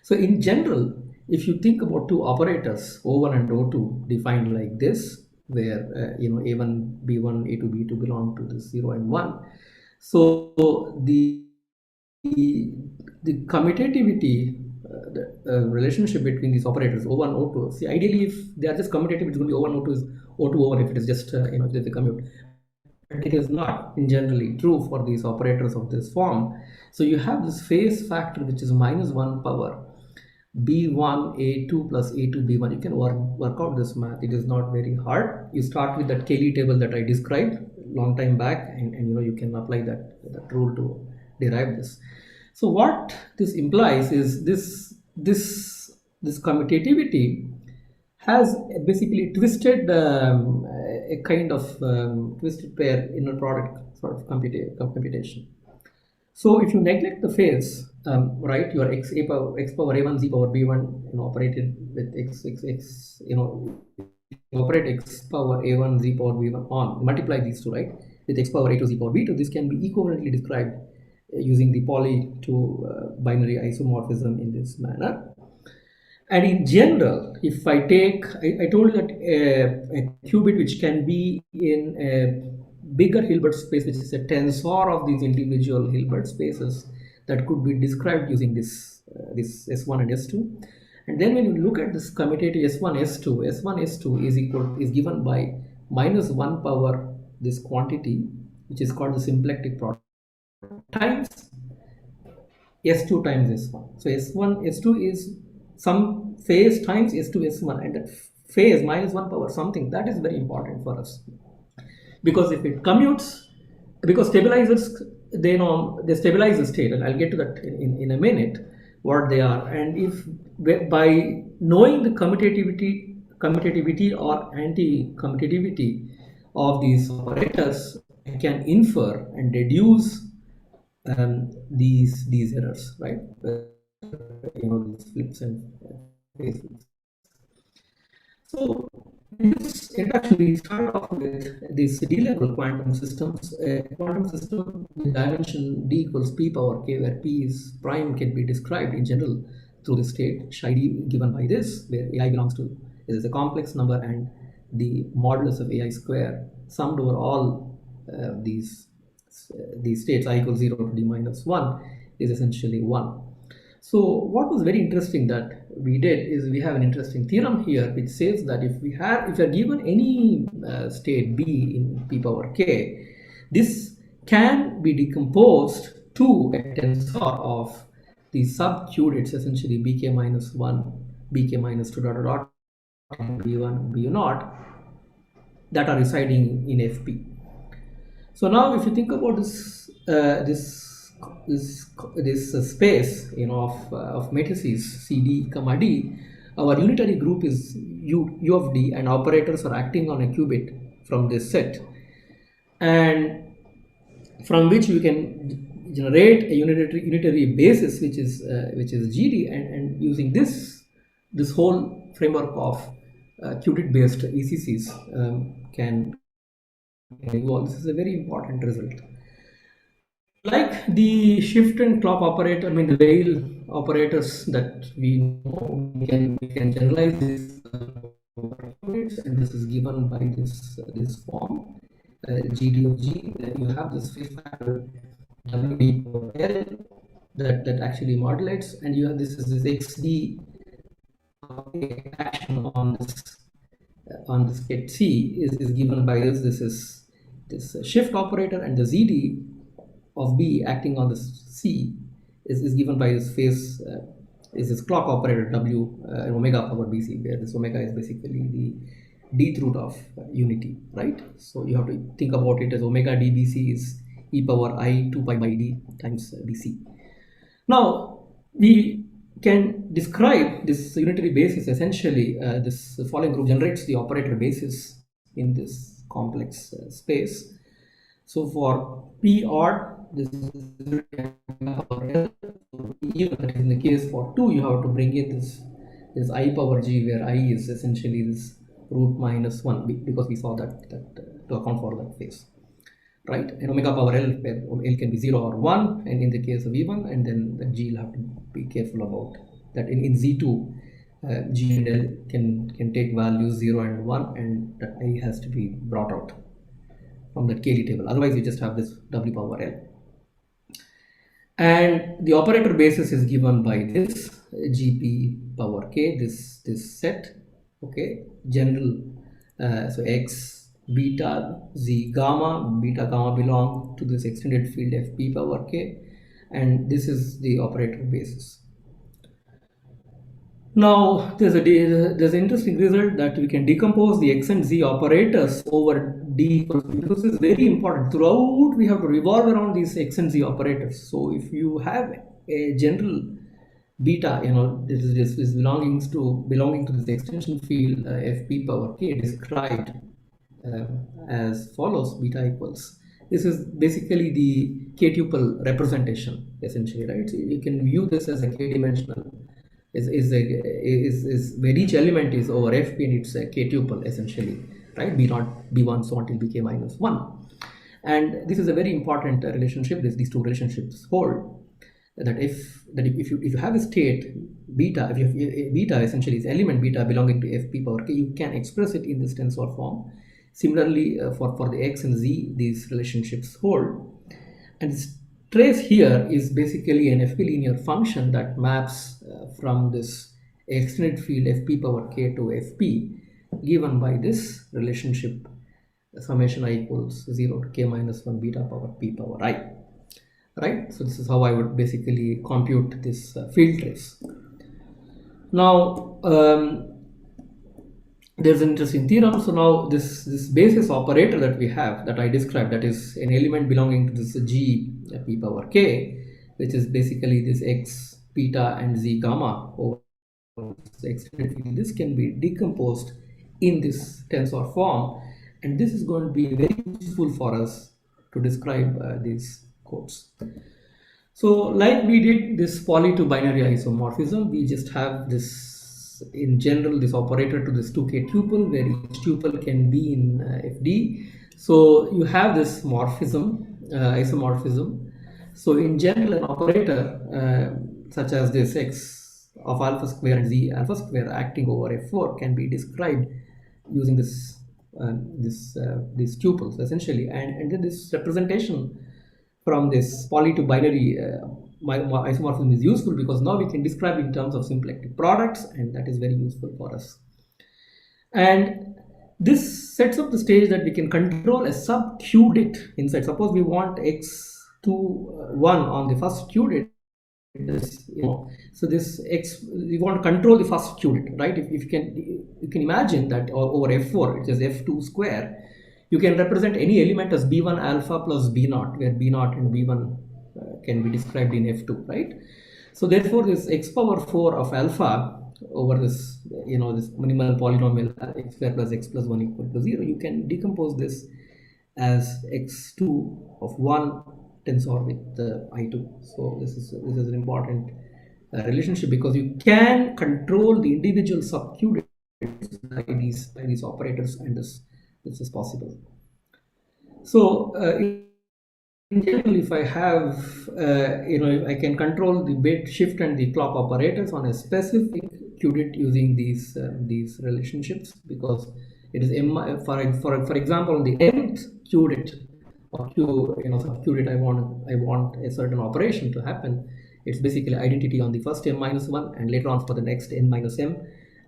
So in general, if you think about two operators, O1 and O2, defined like this, where A1, B1, A2, B2 belong to the 0 and 1, so the commutativity relationship between these operators O1, O2, see, ideally if they are just commutative, it's going to be O1, O2 is O2, O1 if it is just if they commute. But it is not in generally true for these operators of this form. So you have this phase factor which is minus 1 power B1 A2 plus A2 B1. You can work out this math. It is not very hard. You start with that Cayley table that I described long time back, and you can apply that rule to derive this. So what this implies is this commutativity has basically twisted a kind of twisted pair inner product sort of computation. So if you neglect the phase, right, your x power a1 z power b1 operated with x operate x power a1 z power b1 on, multiply these two, right, with x power a2 z power b2. This can be equivalently described using the poly to binary isomorphism in this manner. And in general, if I take, I told you that a qubit which can be in a bigger Hilbert space, which is a tensor of these individual Hilbert spaces, that could be described using this S1 and S2. And then when you look at this commutative S1, S2 is given by minus 1 power this quantity, which is called the symplectic product, times S2 times S1. So S1, S2 is some phase times S2, S1, and that phase minus 1 power something, that is very important for us. Because if it commutes, because stabilizers, they know they stabilize the state, and I'll get to that in a minute what they are. And if by knowing the commutativity or anti-commutativity of these operators, I can infer and deduce these errors, right? These flips and phase flips. So in this introduction, we start off with these D-level quantum systems. A quantum system with dimension d equals p power k, where p is prime, can be described in general through the state psi d given by this, where ai belongs to is a complex number, and the modulus of ai square summed over all these states I equals 0 to d minus 1 is essentially 1. So what was very interesting that we did is we have an interesting theorem here which says that if we are given any state b in p power k, this can be decomposed to a tensor of the sub-qubits, essentially bk minus 1, bk minus 2 dot dot dot, and b1, bu0, that are residing in fp. So now if you think about this space of matrices CD, D, our unitary group is U of D, and operators are acting on a qubit from this set, and from which we can generate a unitary basis which is GD, and using this whole framework of qubit based ECCs can evolve. This is a very important result. Like the shift and clock operator, the Weyl operators that we know, we can generalize this qubits, and this is given by this form GD of G. Then you have this fifth factor WD over L that actually modulates, and you have this XD action on this gate C is given by this is this shift operator, and the ZD of B acting on the C is given by this phase is this clock operator W omega power BC, where this omega is basically the dth root of unity, right? So you have to think about it as omega dBc is e power I 2 pi by d times BC. Now we can describe this unitary basis. Essentially this following group generates the operator basis in this complex space. So for P odd, this is even in the case for 2, you have to bring in this I power G, where I is essentially this root minus 1, because we saw that to account for that phase, right? And omega power L, where L can be 0 or 1, and in the case of E1, and then the G will have to be careful about that. In Z2, G and L can take values 0 and 1, and that I has to be brought out from that KD table. Otherwise, you just have this W power L. And the operator basis is given by this GP power K, this set, okay, general, so X, beta, Z, gamma, beta, gamma belong to this extended field FP power K, and this is the operator basis. Now there's an interesting result that we can decompose the X and Z operators over D, because this is very important. Throughout we have to revolve around these X and Z operators. So if you have a general beta, this is belonging to this extension field FP power K, described as follows: beta equals, this is basically the K-tuple representation, essentially, right? So you can view this as a K-dimensional is where each element is over FP, and it's a K-tuple essentially, right? B0, B1, so on till Bk minus 1. And this is a very important relationship. These two relationships hold that if you have a state beta, if you have beta essentially is element beta belonging to FP power K, you can express it in this tensor form. Similarly, for the X and Z, these relationships hold. And this trace here is basically an FP linear function that maps from this extended field FP power K to FP, given by this relationship summation I equals 0 to k minus 1 beta power p power I, right? So this is how I would basically compute this field trace. Now there's an interesting theorem. So now this basis operator that we have, that I described, that is an element belonging to this g p power k, which is basically this x beta and z gamma over extended field. This can be decomposed in this tensor form, and this is going to be very useful for us to describe these codes. So like we did this poly to binary isomorphism, we just have this, in general, this operator to this 2k tuple, where each tuple can be in FD. So you have this morphism, isomorphism. So in general, an operator such as this x of alpha square and z alpha square acting over F4 can be described using this these tuples essentially, and then this representation from this poly to binary isomorphism is useful because now we can describe in terms of symplectic products, and that is very useful for us. And this sets up the stage that we can control a sub qubit inside. Suppose we want x21 on the first qubit. This, so this x, we want to control the first qubit, right? If you can imagine that over F4, which is F2 square, you can represent any element as B1 alpha plus B0, where B0 and B1 can be described in F2, right? So therefore, this x power 4 of alpha over this, this minimal polynomial x square plus x plus 1 equal to 0, you can decompose this as x2 of 1 tensor with the I2. So this is an important relationship, because you can control the individual subqubits by these operators, and this is possible. So in general, if I have if I can control the bit shift and the clock operators on a specific qubit using these relationships, because it is for example, on the nth qubit or subqubit, I want a certain operation to happen. It's basically identity on the first m minus 1, and later on for the next n minus m,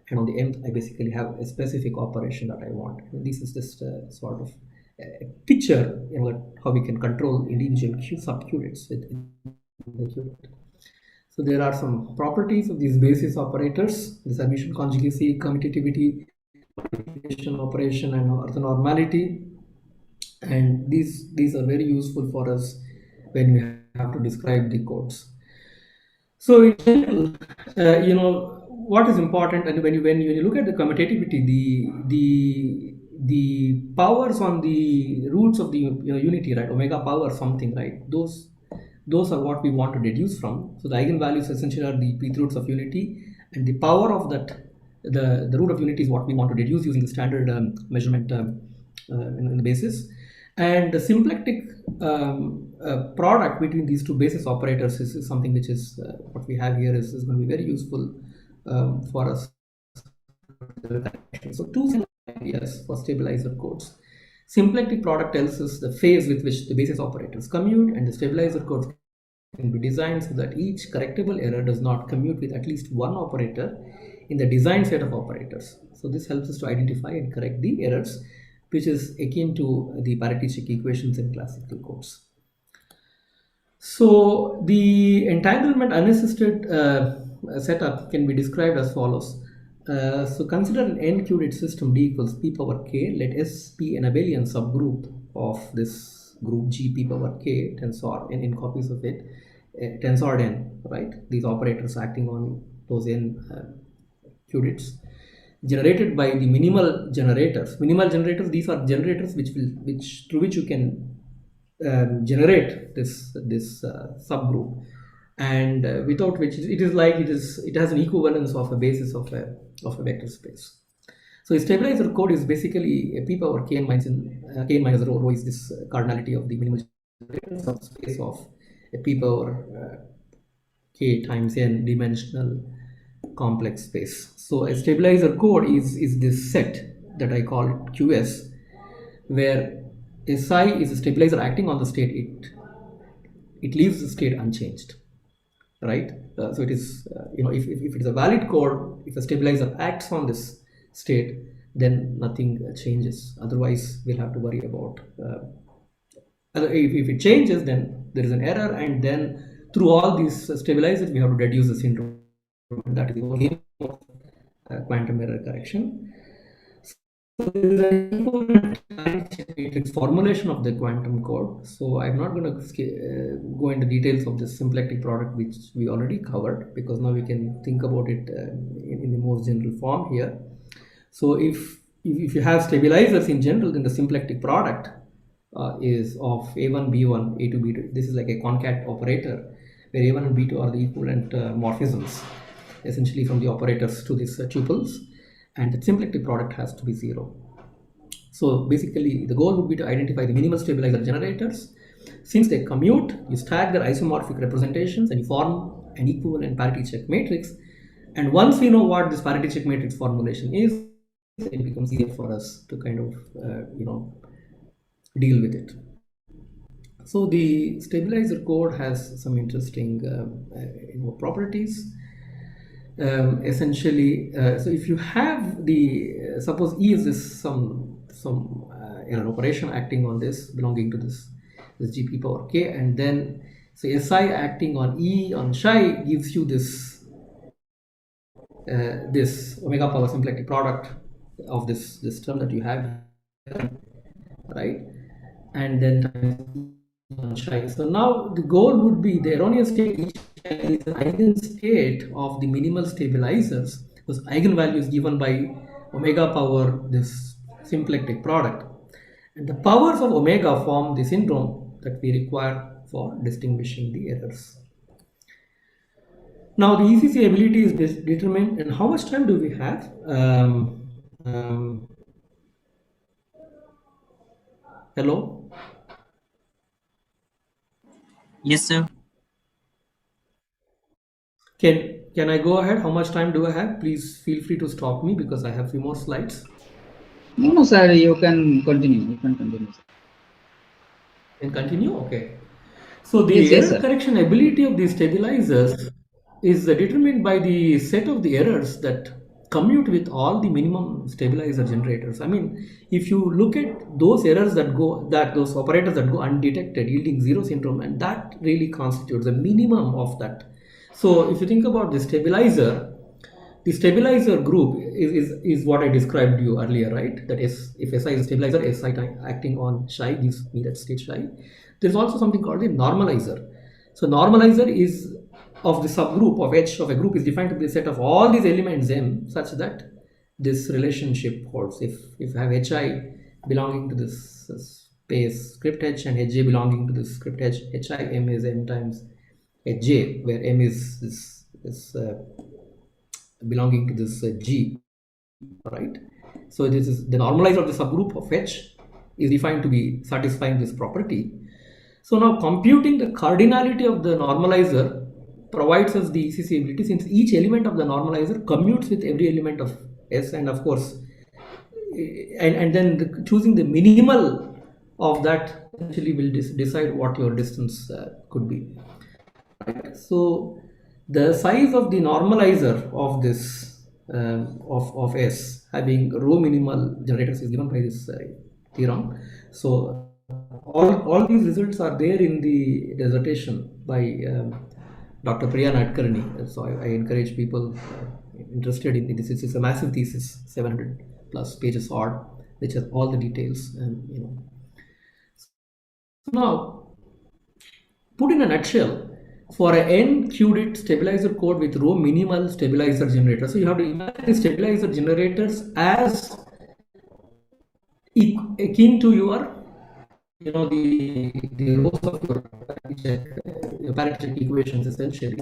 and on the mth I basically have a specific operation that I want. And this is just sort of a picture, how we can control individual subqubits with the qubit. So there are some properties of these basis operators: the submission conjugacy, commutativity, multiplication operation, and orthonormality. And these are very useful for us when we have to describe the codes. So in general, what is important, and when you look at the commutativity, the powers on the roots of the unity, right, omega power something, right, those are what we want to deduce from. So the eigenvalues essentially are the pth roots of unity, and the power of that, the root of unity, is what we want to deduce using the standard measurement in the basis. And the symplectic product between these two basis operators is something which is what we have here is going to be very useful for us. So two ideas for stabilizer codes. Symplectic product tells us the phase with which the basis operators commute, and the stabilizer codes can be designed so that each correctable error does not commute with at least one operator in the design set of operators. So this helps us to identify and correct the errors, which is akin to the parity check equations in classical codes. So the entanglement unassisted setup can be described as follows. So consider an n-qubit system D equals p power k. Let S be an abelian subgroup of this group G p power k tensor n copies of it, tensor n, right? These operators acting on those n qubits, generated by the minimal generators. Minimal generators, these are generators through which you can generate this subgroup, and without which it has an equivalence of a basis of a vector space. So a stabilizer code is basically a p power k minus rho. Rho is this cardinality of the minimal generator subspace of a p power k times n dimensional complex space. So a stabilizer code is this set that I call QS, where SI is a stabilizer acting on the state. It leaves the state unchanged, right? So it is if it is a valid code, if a stabilizer acts on this state, then nothing changes. Otherwise, we'll have to worry about if it changes, then there is an error, and then through all these stabilizers, we have to reduce the syndrome. And that is the aim of quantum error correction. So there is an important matrix formulation of the quantum code. So I'm not going to go into details of this symplectic product, which we already covered, because now we can think about it in the most general form here. So if you have stabilizers in general, then the symplectic product is of A1, B1, A2, B2. This is like a concat operator, where A1 and B2 are the equivalent morphisms, essentially from the operators to these tuples, and the symplectic product has to be 0. So basically, the goal would be to identify the minimal stabilizer generators. Since they commute, you stack their isomorphic representations and you form an equivalent parity check matrix. And once we know what this parity check matrix formulation is, it becomes easier for us to kind of deal with it. So the stabilizer code has some interesting properties. Essentially, so if you have the suppose E is this some an operation acting on this belonging to this GP power k, and then so Si acting on E on psi gives you this this omega power symplectic product of this term that you have, right? And then times psi. So now the goal would be the erroneous state is an eigenstate of the minimal stabilizers, whose eigenvalue is given by omega power this symplectic product, and the powers of omega form the syndrome that we require for distinguishing the errors. Now the ECC ability is determined, and how much time do we have? Hello? Yes, sir. Can I go ahead? How much time do I have? Please feel free to stop me because I have a few more slides. No, sir, you can continue. You can continue. Can continue? Okay. So the error correction ability of these stabilizers is determined by the set of the errors that commute with all the minimum stabilizer generators. I mean, if you look at those errors those operators that go undetected, yielding zero syndrome, and that really constitutes the minimum of that. So if you think about the stabilizer group is what I described to you earlier, right? That is, if Si is a stabilizer, Si acting on psi gives me that state psi. There's also something called the normalizer. So normalizer is of the subgroup of H of a group is defined to be a set of all these elements M such that this relationship holds. If I have Hi belonging to this space script H and Hj belonging to this script H, Hi M is M times Hj, where M is this belonging to this G, right? So this is the normalizer of the subgroup of H is defined to be satisfying this property. So now computing the cardinality of the normalizer provides us the ECC ability, since each element of the normalizer commutes with every element of S, and of course, and then choosing the minimal of that actually will decide what your distance could be. Right? So the size of the normalizer of this of S having rho minimal generators is given by this theorem. So all these results are there in the dissertation by Dr. Priya Nadkarni. So I encourage people interested in this. It's a massive thesis, 700 plus pages odd, which has all the details. And now, put in a nutshell, for an n-qubit stabilizer code with rho minimal stabilizer generator, so you have to imagine the stabilizer generators as akin to your the rows of your parity check equations, essentially.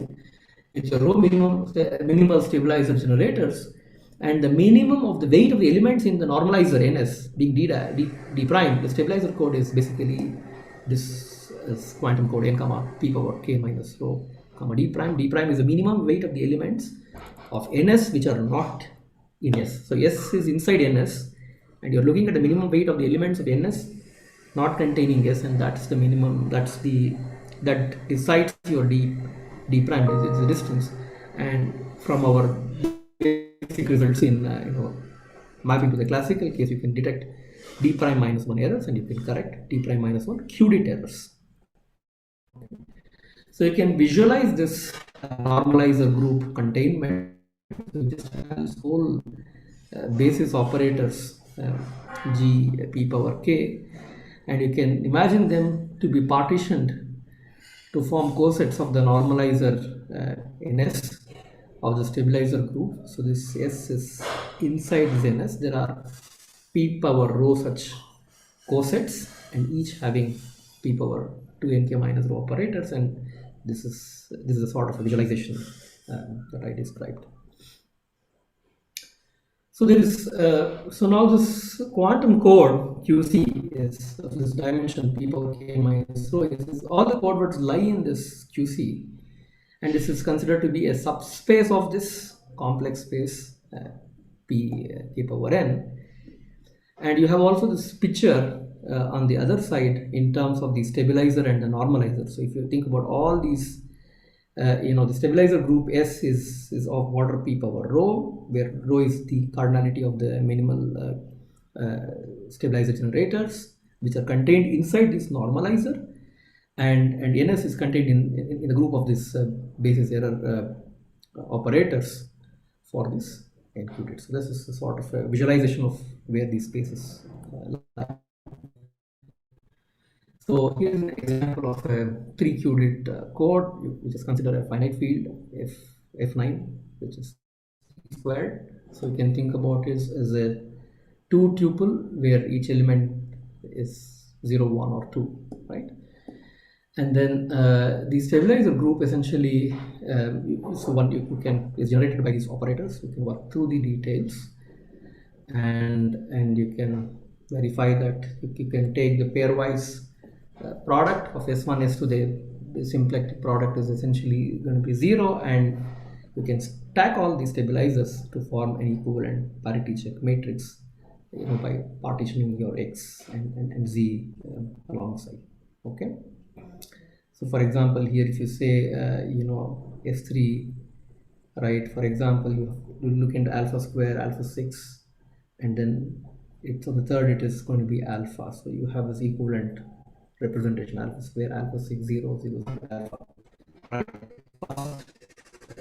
It's your rho minimal stabilizer generators, and the minimum of the weight of the elements in the normalizer ns being d prime. The stabilizer code is basically this quantum code n comma p power k minus rho comma d prime. D prime is the minimum weight of the elements of ns which are not in S. So S is inside ns, and you're looking at the minimum weight of the elements of ns not containing S, and that's the minimum. That decides your d prime is the distance. And from our basic results in mapping to the classical case, you can detect d prime minus 1 errors and you can correct d prime minus 1 qubit errors. So you can visualize this normalizer group containment. So you just have this whole basis operators g p power k, and you can imagine them to be partitioned to form cosets of the normalizer ns of the stabilizer group. So this S is inside this ns. There are p power rho such cosets, and each having p power 2nk minus rho operators, and this is a sort of a visualization that I described. So there is so now this quantum code QC is of this dimension p power k minus rho. All the code words lie in this QC, and this is considered to be a subspace of this complex space p k power n. And you have also this picture on the other side in terms of the stabilizer and the normalizer. So if you think about all these, the stabilizer group S is of order p power rho, where rho is the cardinality of the minimal stabilizer generators, which are contained inside this normalizer, and ns is contained in the group of this basis error operators for this encoded. So this is a sort of a visualization of where these spaces lie. So here's an example of a 3-qubit code, which is considered a finite field f9, which is squared. So you can think about it as a 2 tuple where each element is 0, 1 or 2, right? And then the stabilizer group essentially, so what you can is generated by these operators. You can work through the details, and you can verify that you can take the pairwise product of S1 S2. The symplectic product is essentially going to be 0, and you can stack all these stabilizers to form an equivalent parity check matrix, by partitioning your X and Z alongside. Okay. So for example, here if you say S3, right, for example, you look into alpha square, alpha 6, and then it's on the third it is going to be alpha. So you have this equivalent representation, alpha square, alpha 6, 0, 0, 0 alpha. Right.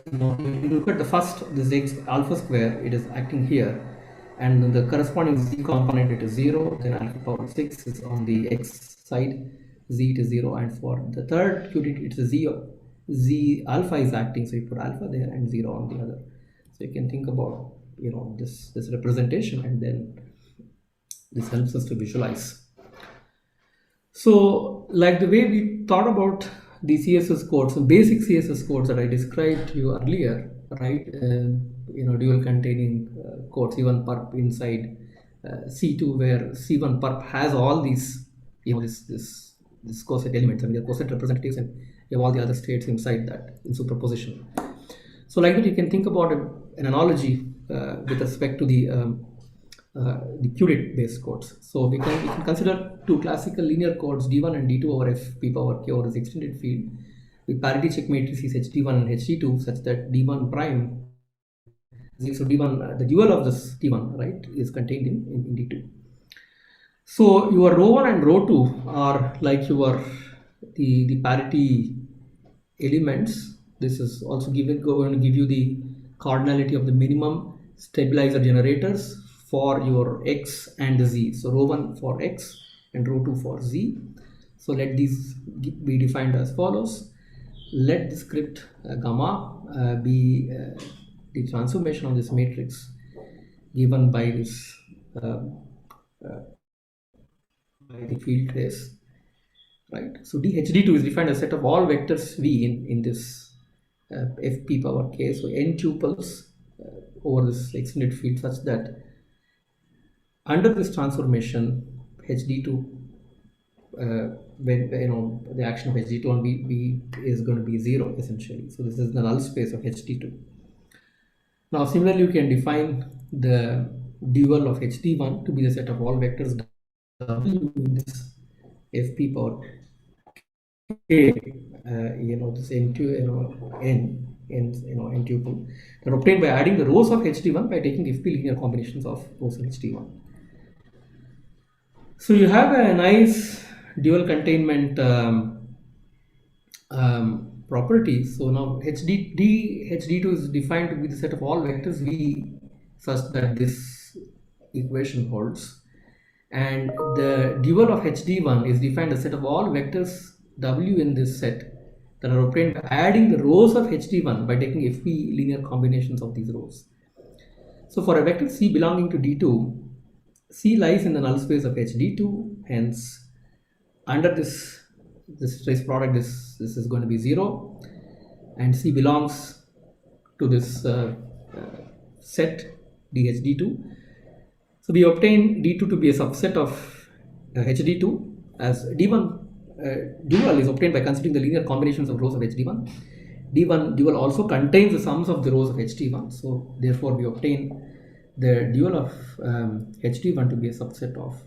If you look at the first, this X alpha square, it is acting here, and then the corresponding Z component, it is 0, then alpha power 6 is on the X side, Z it is 0, and for the third qubit it's a Z alpha is acting, so you put alpha there and 0 on the other. So you can think about this representation, and then this helps us to visualize. So like the way we thought about the CSS codes, some basic CSS codes that I described to you earlier, right? Dual containing codes, C1 perp inside C2, where C1 perp has all these, this coset elements. I mean, they're coset representatives, and you have all the other states inside that in superposition. So like that, you can think about an analogy with respect to the qubit based codes. So we can consider two classical linear codes, D1 and D2 over F p power k over this extended field with parity check matrices HD1 and HD2, such that D1 prime, so D1, the dual of this T1, right, is contained in D2. So your rho 1 and rho 2 are like your the parity elements. This is also going to give you the cardinality of the minimum stabilizer generators for your X and Z. So rho 1 for X and rho 2 for Z. So let these be defined as follows. Let the script gamma be the transformation of this matrix given by this by the field trace, right? So DHD2 is defined as a set of all vectors V in this Fp power k. So n tuples over this extended field, such that under this transformation HD2, when the action of HD2 on V is going to be 0 essentially. So this is the null space of HD2. Now similarly, you can define the dual of HD1 to be the set of all vectors W in this Fp power k, this n2 n in tuple. They're obtained by adding the rows of HD1 by taking FP linear combinations of rows in HD1. So you have a nice dual containment property. So now HD2 is defined to be the set of all vectors V such that this equation holds, and the dual of HD1 is defined as a set of all vectors W in this set that are obtained by adding the rows of HD1 by taking FP linear combinations of these rows. So for a vector C belonging to D2, C lies in the null space of HD2, hence under this trace product this is going to be 0, and C belongs to this set DHD2. So we obtain D2 to be a subset of HD2, as D1 dual is obtained by considering the linear combinations of rows of HD1. D1 dual also contains the sums of the rows of HD1, so therefore we obtain the dual of HD1 to be a subset of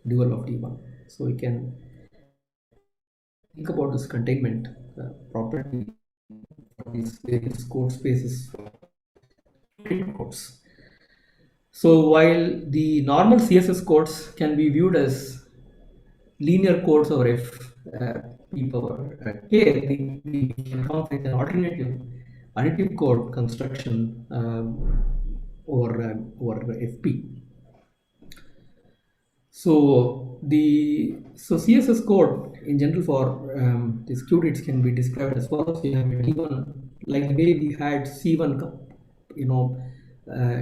dual of D1. So we can think about this containment property for these various code spaces codes. So while the normal CSS codes can be viewed as linear codes over F p power k, we can come up with an alternative additive code construction over FP. So CSS code in general for these qubits can be described as follows. We have a D1, like the way we had C1,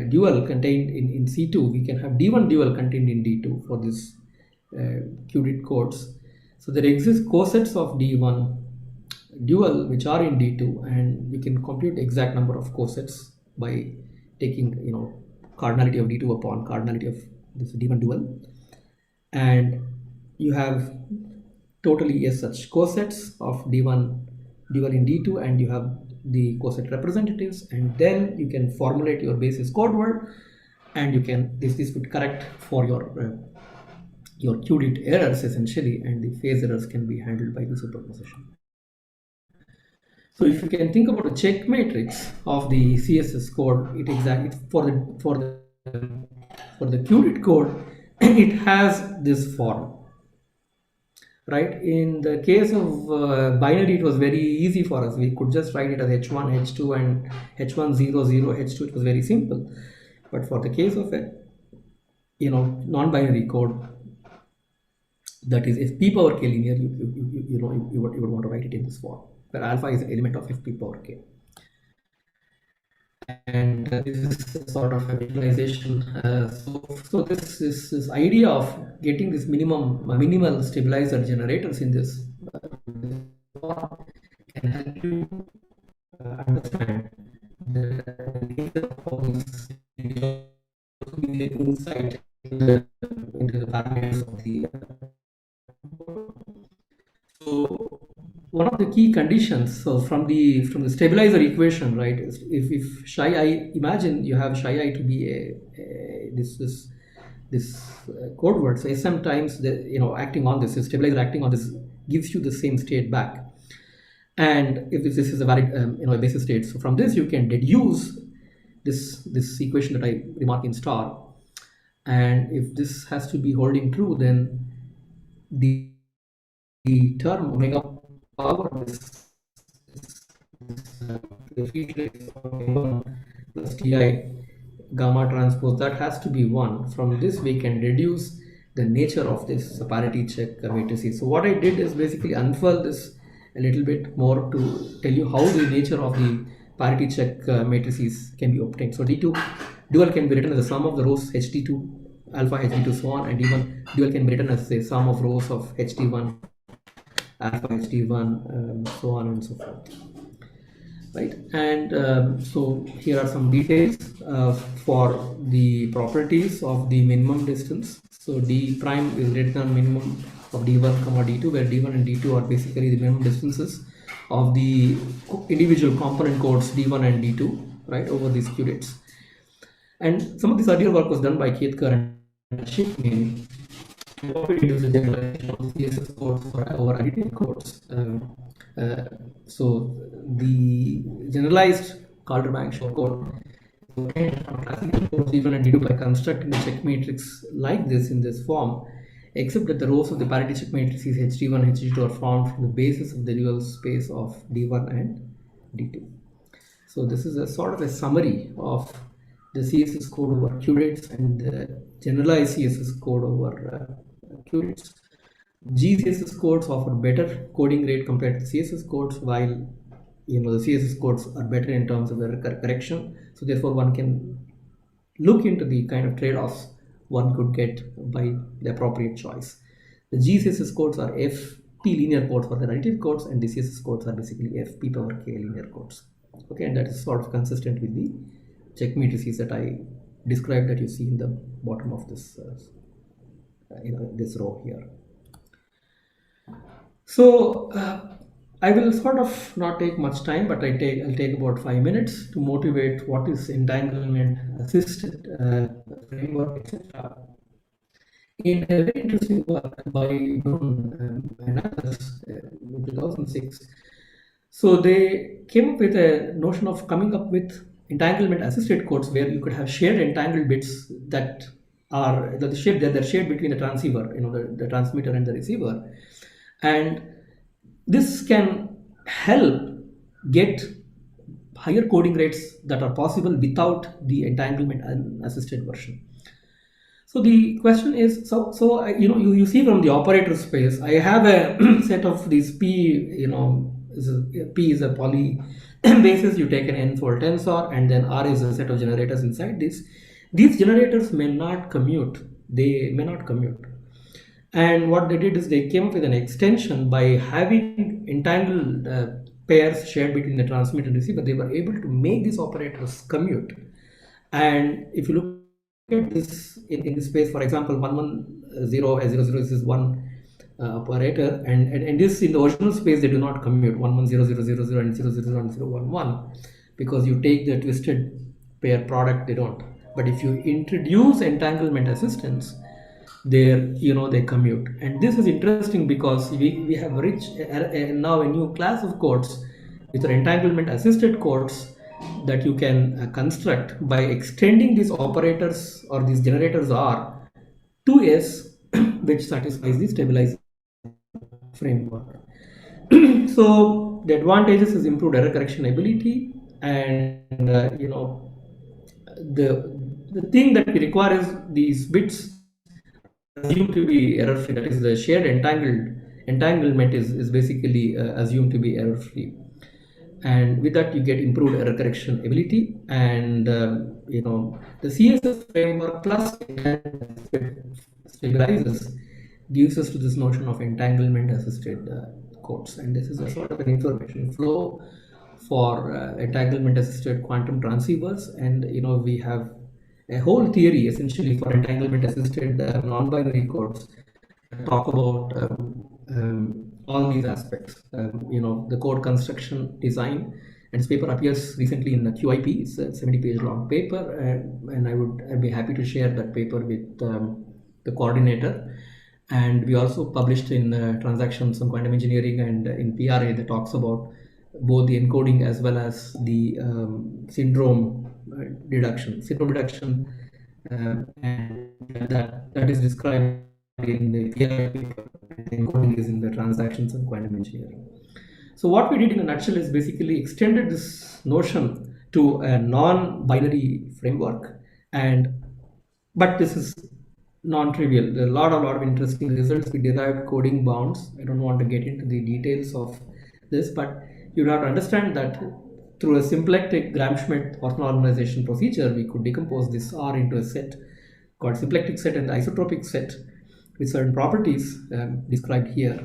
dual contained in C2, we can have D1 dual contained in D2 for this qubit codes. So there exist cosets of D1 dual which are in D2, and we can compute exact number of cosets by taking cardinality of D2 upon cardinality of this D1 dual, and you have totally such cosets of D1 dual in D2, and you have the coset representatives, and then you can formulate your basis code word, and you can this would correct for your qubit errors essentially, and the phase errors can be handled by the superposition. So if you can think about a check matrix of the CSS code, it exactly for the qubit code it has this form, right? In the case of binary, it was very easy for us. We could just write it as h1 h2 and h1 0 0 h2. It was very simple. But for the case of a non-binary code, that is if p power k linear, you would want to write it in this form, where alpha is an element of f p power k. And this is sort of a visualization. So this idea of getting this minimal stabilizer generators in this can help you understand the nature of this insight into the parameters of the. So one of the key conditions, so from the stabilizer equation, right, is if psi I, imagine you have psi I to be this code word, so sm times the acting on this, stabilizer acting on this gives you the same state back, and if this is a valid a basis state, so from this you can deduce this equation that I remark in star, and if this has to be holding true, then the term omega power of this plus ti gamma transpose, that has to be 1. From this we can deduce the nature of this parity check matrices. So what I did is basically unfurl this a little bit more to tell you how the nature of the parity check matrices can be obtained. So D2 dual can be written as the sum of the rows HD2 alpha HD2 so on, and D1 dual can be written as the sum of rows of HD1 alpha HD1 so on and so forth, right? And so here are some details for the properties of the minimum distance. So D prime is greater than minimum of D1 comma D2, where D1 and D2 are basically the minimum distances of the individual component codes D1 and D2, right, over these qubits. And some of this earlier work was done by AICTE and Shipman. What we do is a generalization of CSS code for our additive codes. So the generalized Calder-Bank code classical codes even and dedupe by constructing a check matrix like this in this form, except that the rows of the parity check matrices HD1 and HD2 are formed from the basis of the dual space of D1 and D2. So this is a sort of a summary of the CSS code over curates and the generalized CSS code over curates. GCSS codes offer better coding rate compared to CSS codes, while the CSS codes are better in terms of the correction. So therefore, one can look into the kind of trade-offs one could get by the appropriate choice. The GCSS codes are FP linear codes for the relative codes, and the CSS codes are basically FP power K linear codes. Okay, and that is sort of consistent with the check matrices that I described that you see in the bottom of this this row here. So I will sort of not take much time, but I'll take about 5 minutes to motivate what is entanglement assisted framework, etc. In a very interesting work by Brown and others in 2006. So they came up with a notion of coming up with entanglement assisted codes where you could have shared entangled bits that are they're shared between the transceiver, the transmitter and the receiver, and this can help get higher coding rates that are possible without the entanglement assisted version. So the question is, you see from the operator space, I have a set of these P, P is a poly basis, you take an n-fold tensor, and then R is a set of generators inside this. These generators may not commute. And what they did is they came up with an extension by having entangled pairs shared between the transmitter and receiver. They were able to make these operators commute. And if you look at this in this space, for example, 110 this is one operator, and this in the original space they do not commute 110000 and 0001011 because you take the twisted pair product, they don't. But if you introduce entanglement assistance, they commute. And this is interesting because we have reached now a new class of codes which are entanglement assisted codes that you can construct by extending these operators or these generators R to S which satisfies the stabilization framework. So the advantages is improved error correction ability, and the thing that we require is these bits assumed to be error free. That is, the shared entanglement is basically assumed to be error free, and with that you get improved error correction ability. And the CSS framework plus stabilizers gives us to this notion of entanglement assisted codes, and this is a sort of an information flow for entanglement assisted quantum transceivers. And we have a whole theory essentially for entanglement assisted non-binary codes that talk about all these aspects. The code construction design, and this paper appears recently in the QIP. It's a 70-page long paper, and I'd be happy to share that paper with the coordinator. And we also published in Transactions on Quantum Engineering and in PRA that talks about both the encoding as well as the syndrome reduction, and that is described in the PRA paper. The encoding is in the Transactions on Quantum Engineering. So what we did in a nutshell is basically extended this notion to a non-binary framework, but this is non-trivial. There are a lot of interesting results. We derived coding bounds. I don't want to get into the details of this, but you have to understand that through a symplectic Gram-Schmidt orthonormalization procedure, we could decompose this R into a set called symplectic set and the isotropic set with certain properties described here.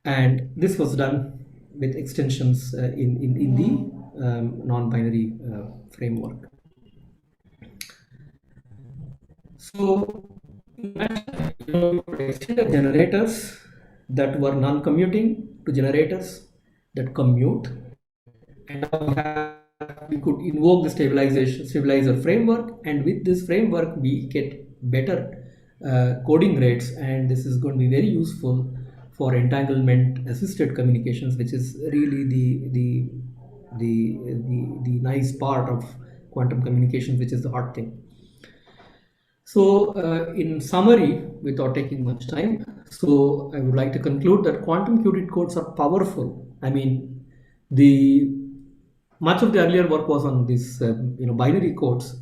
And this was done with extensions in the non-binary framework. So extended generators that were non-commuting to generators that commute, and now we could invoke the stabilizer framework, and with this framework we get better coding rates, and this is going to be very useful for entanglement assisted communications, which is really the nice part of quantum communications, which is the hard thing. So, in summary, without taking much time, so I would like to conclude that quantum qubit codes are powerful. I mean, the much of the earlier work was on these binary codes,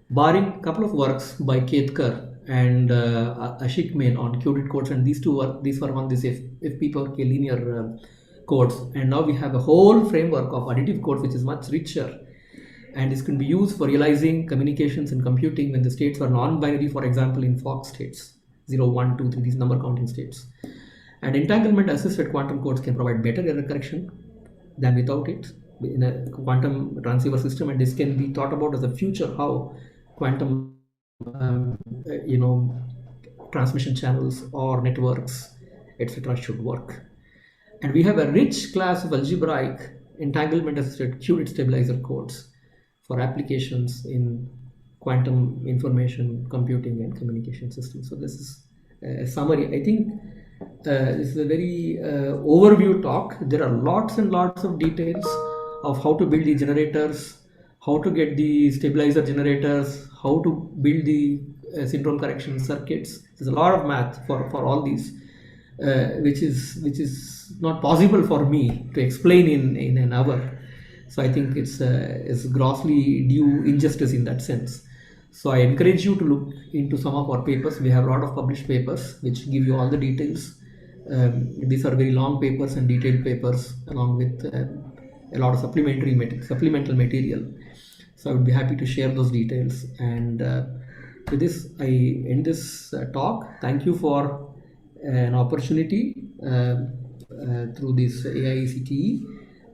barring a couple of works by Ketkar and Ashik Main on qubit codes, and these were on this FP power k linear codes, and now we have a whole framework of additive codes which is much richer. And this can be used for realizing communications and computing when the states are non-binary, for example, in Fock states, 0, 1, 2, 3, these number counting states. And entanglement-assisted quantum codes can provide better error correction than without it in a quantum transceiver system, and this can be thought about as a future how quantum, transmission channels or networks, etc., should work. And we have a rich class of algebraic entanglement-assisted qubit stabilizer codes for applications in quantum information computing and communication systems. So this is a summary. I think this is a very overview talk. There are lots and lots of details of how to build the generators, how to get the stabilizer generators, how to build the syndrome correction circuits. There's a lot of math for all these, which is not possible for me to explain in an hour. So I think it's grossly due injustice in that sense. So I encourage you to look into some of our papers. We have a lot of published papers which give you all the details. These are very long papers and detailed papers along with a lot of supplemental material. So I would be happy to share those details. And with this, I end this talk. Thank you for an opportunity through this AICTE.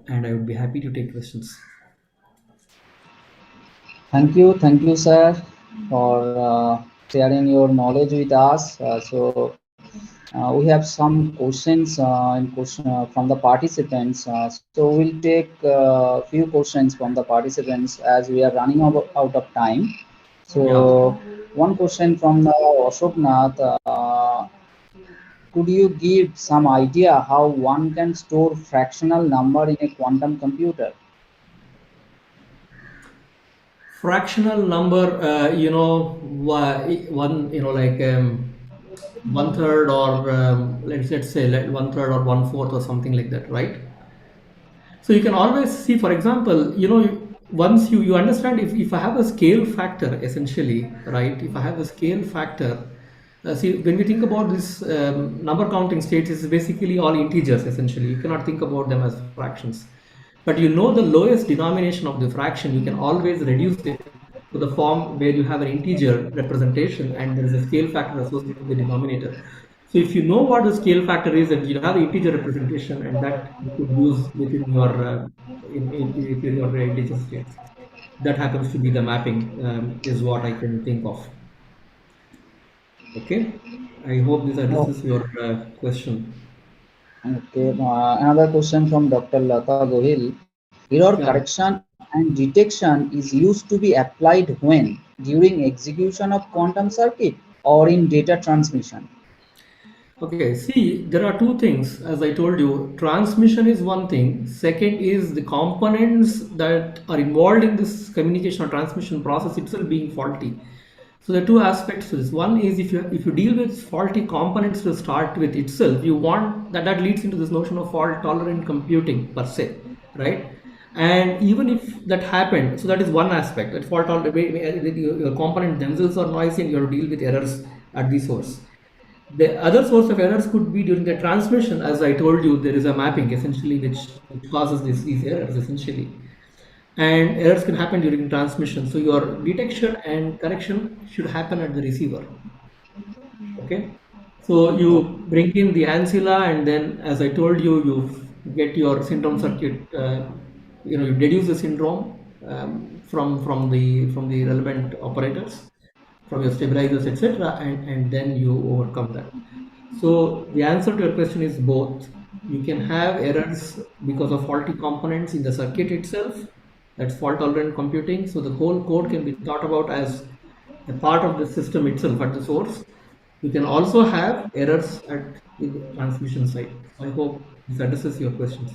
And I would be happy to take questions. Thank you, sir, for sharing your knowledge with us. We have some questions from the participants. So we'll take a few questions from the participants as we are running out of time. So one question from the Ashok Nath. Could you give some idea how one can store fractional number in a quantum computer? Fractional number, one third or let's say like 1/3 or 1/4 or something like that, right? So you can always see, for example, once you understand if I have a scale factor, essentially, right? If I have a scale factor, see, when we think about this number counting states, it's basically all integers, essentially. You cannot think about them as fractions. But the lowest denomination of the fraction, you can always reduce it to the form where you have an integer representation and there is a scale factor associated with the denominator. So if you know what the scale factor is and you have an integer representation, and that you could use within your integer states, that happens to be the mapping, is what I can think of. Okay, I hope this addresses your question. Okay, another question from Dr. Lata Gohil. Error correction and detection is used to be applied when? During execution of quantum circuit or in data transmission? Okay, see, there are two things. As I told you, transmission is one thing. Second is the components that are involved in this communication or transmission process itself being faulty. So there are two aspects to this. One is if you deal with faulty components to start with itself, you want that leads into this notion of fault tolerant computing per se, right? And even if that happened, so that is one aspect, that fault tolerant, your components themselves are noisy and you have to deal with errors at the source. The other source of errors could be during the transmission. As I told you, there is a mapping essentially which causes these errors essentially. And errors can happen during transmission. So your detection and correction should happen at the receiver. Okay. So you bring in the ancilla, and then, as I told you, you get your syndrome circuit. You deduce the syndrome from the relevant operators, from your stabilizers, etc., and then you overcome that. So the answer to your question is both. You can have errors because of faulty components in the circuit itself. That's fault tolerant computing. So the whole code can be thought about as a part of the system itself at the source. You can also have errors at in the transmission side. I hope this addresses your questions.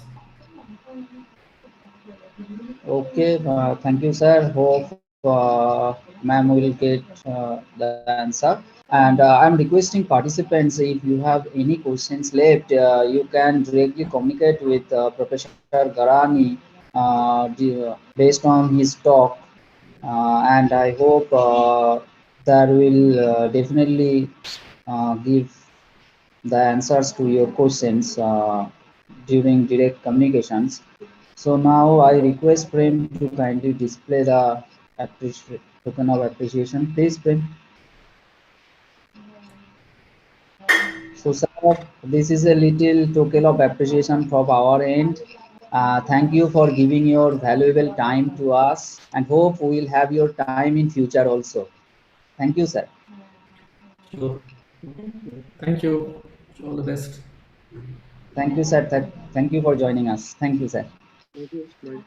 Okay, thank you, sir. Hope ma'am will get the answer. And I'm requesting participants, if you have any questions left, you can directly communicate with Professor Garani based on his talk. And I hope that will definitely give the answers to your questions during direct communications. So now I request Prem to kindly display the token of appreciation. Please, Prem. So, sir, this is a little token of appreciation from our end. Thank you for giving your valuable time to us, and hope we will have your time in future also. Thank you, sir. Sure. Thank you. All the best. Thank you, sir. Thank you for joining us. Thank you, sir. Thank you. Bye.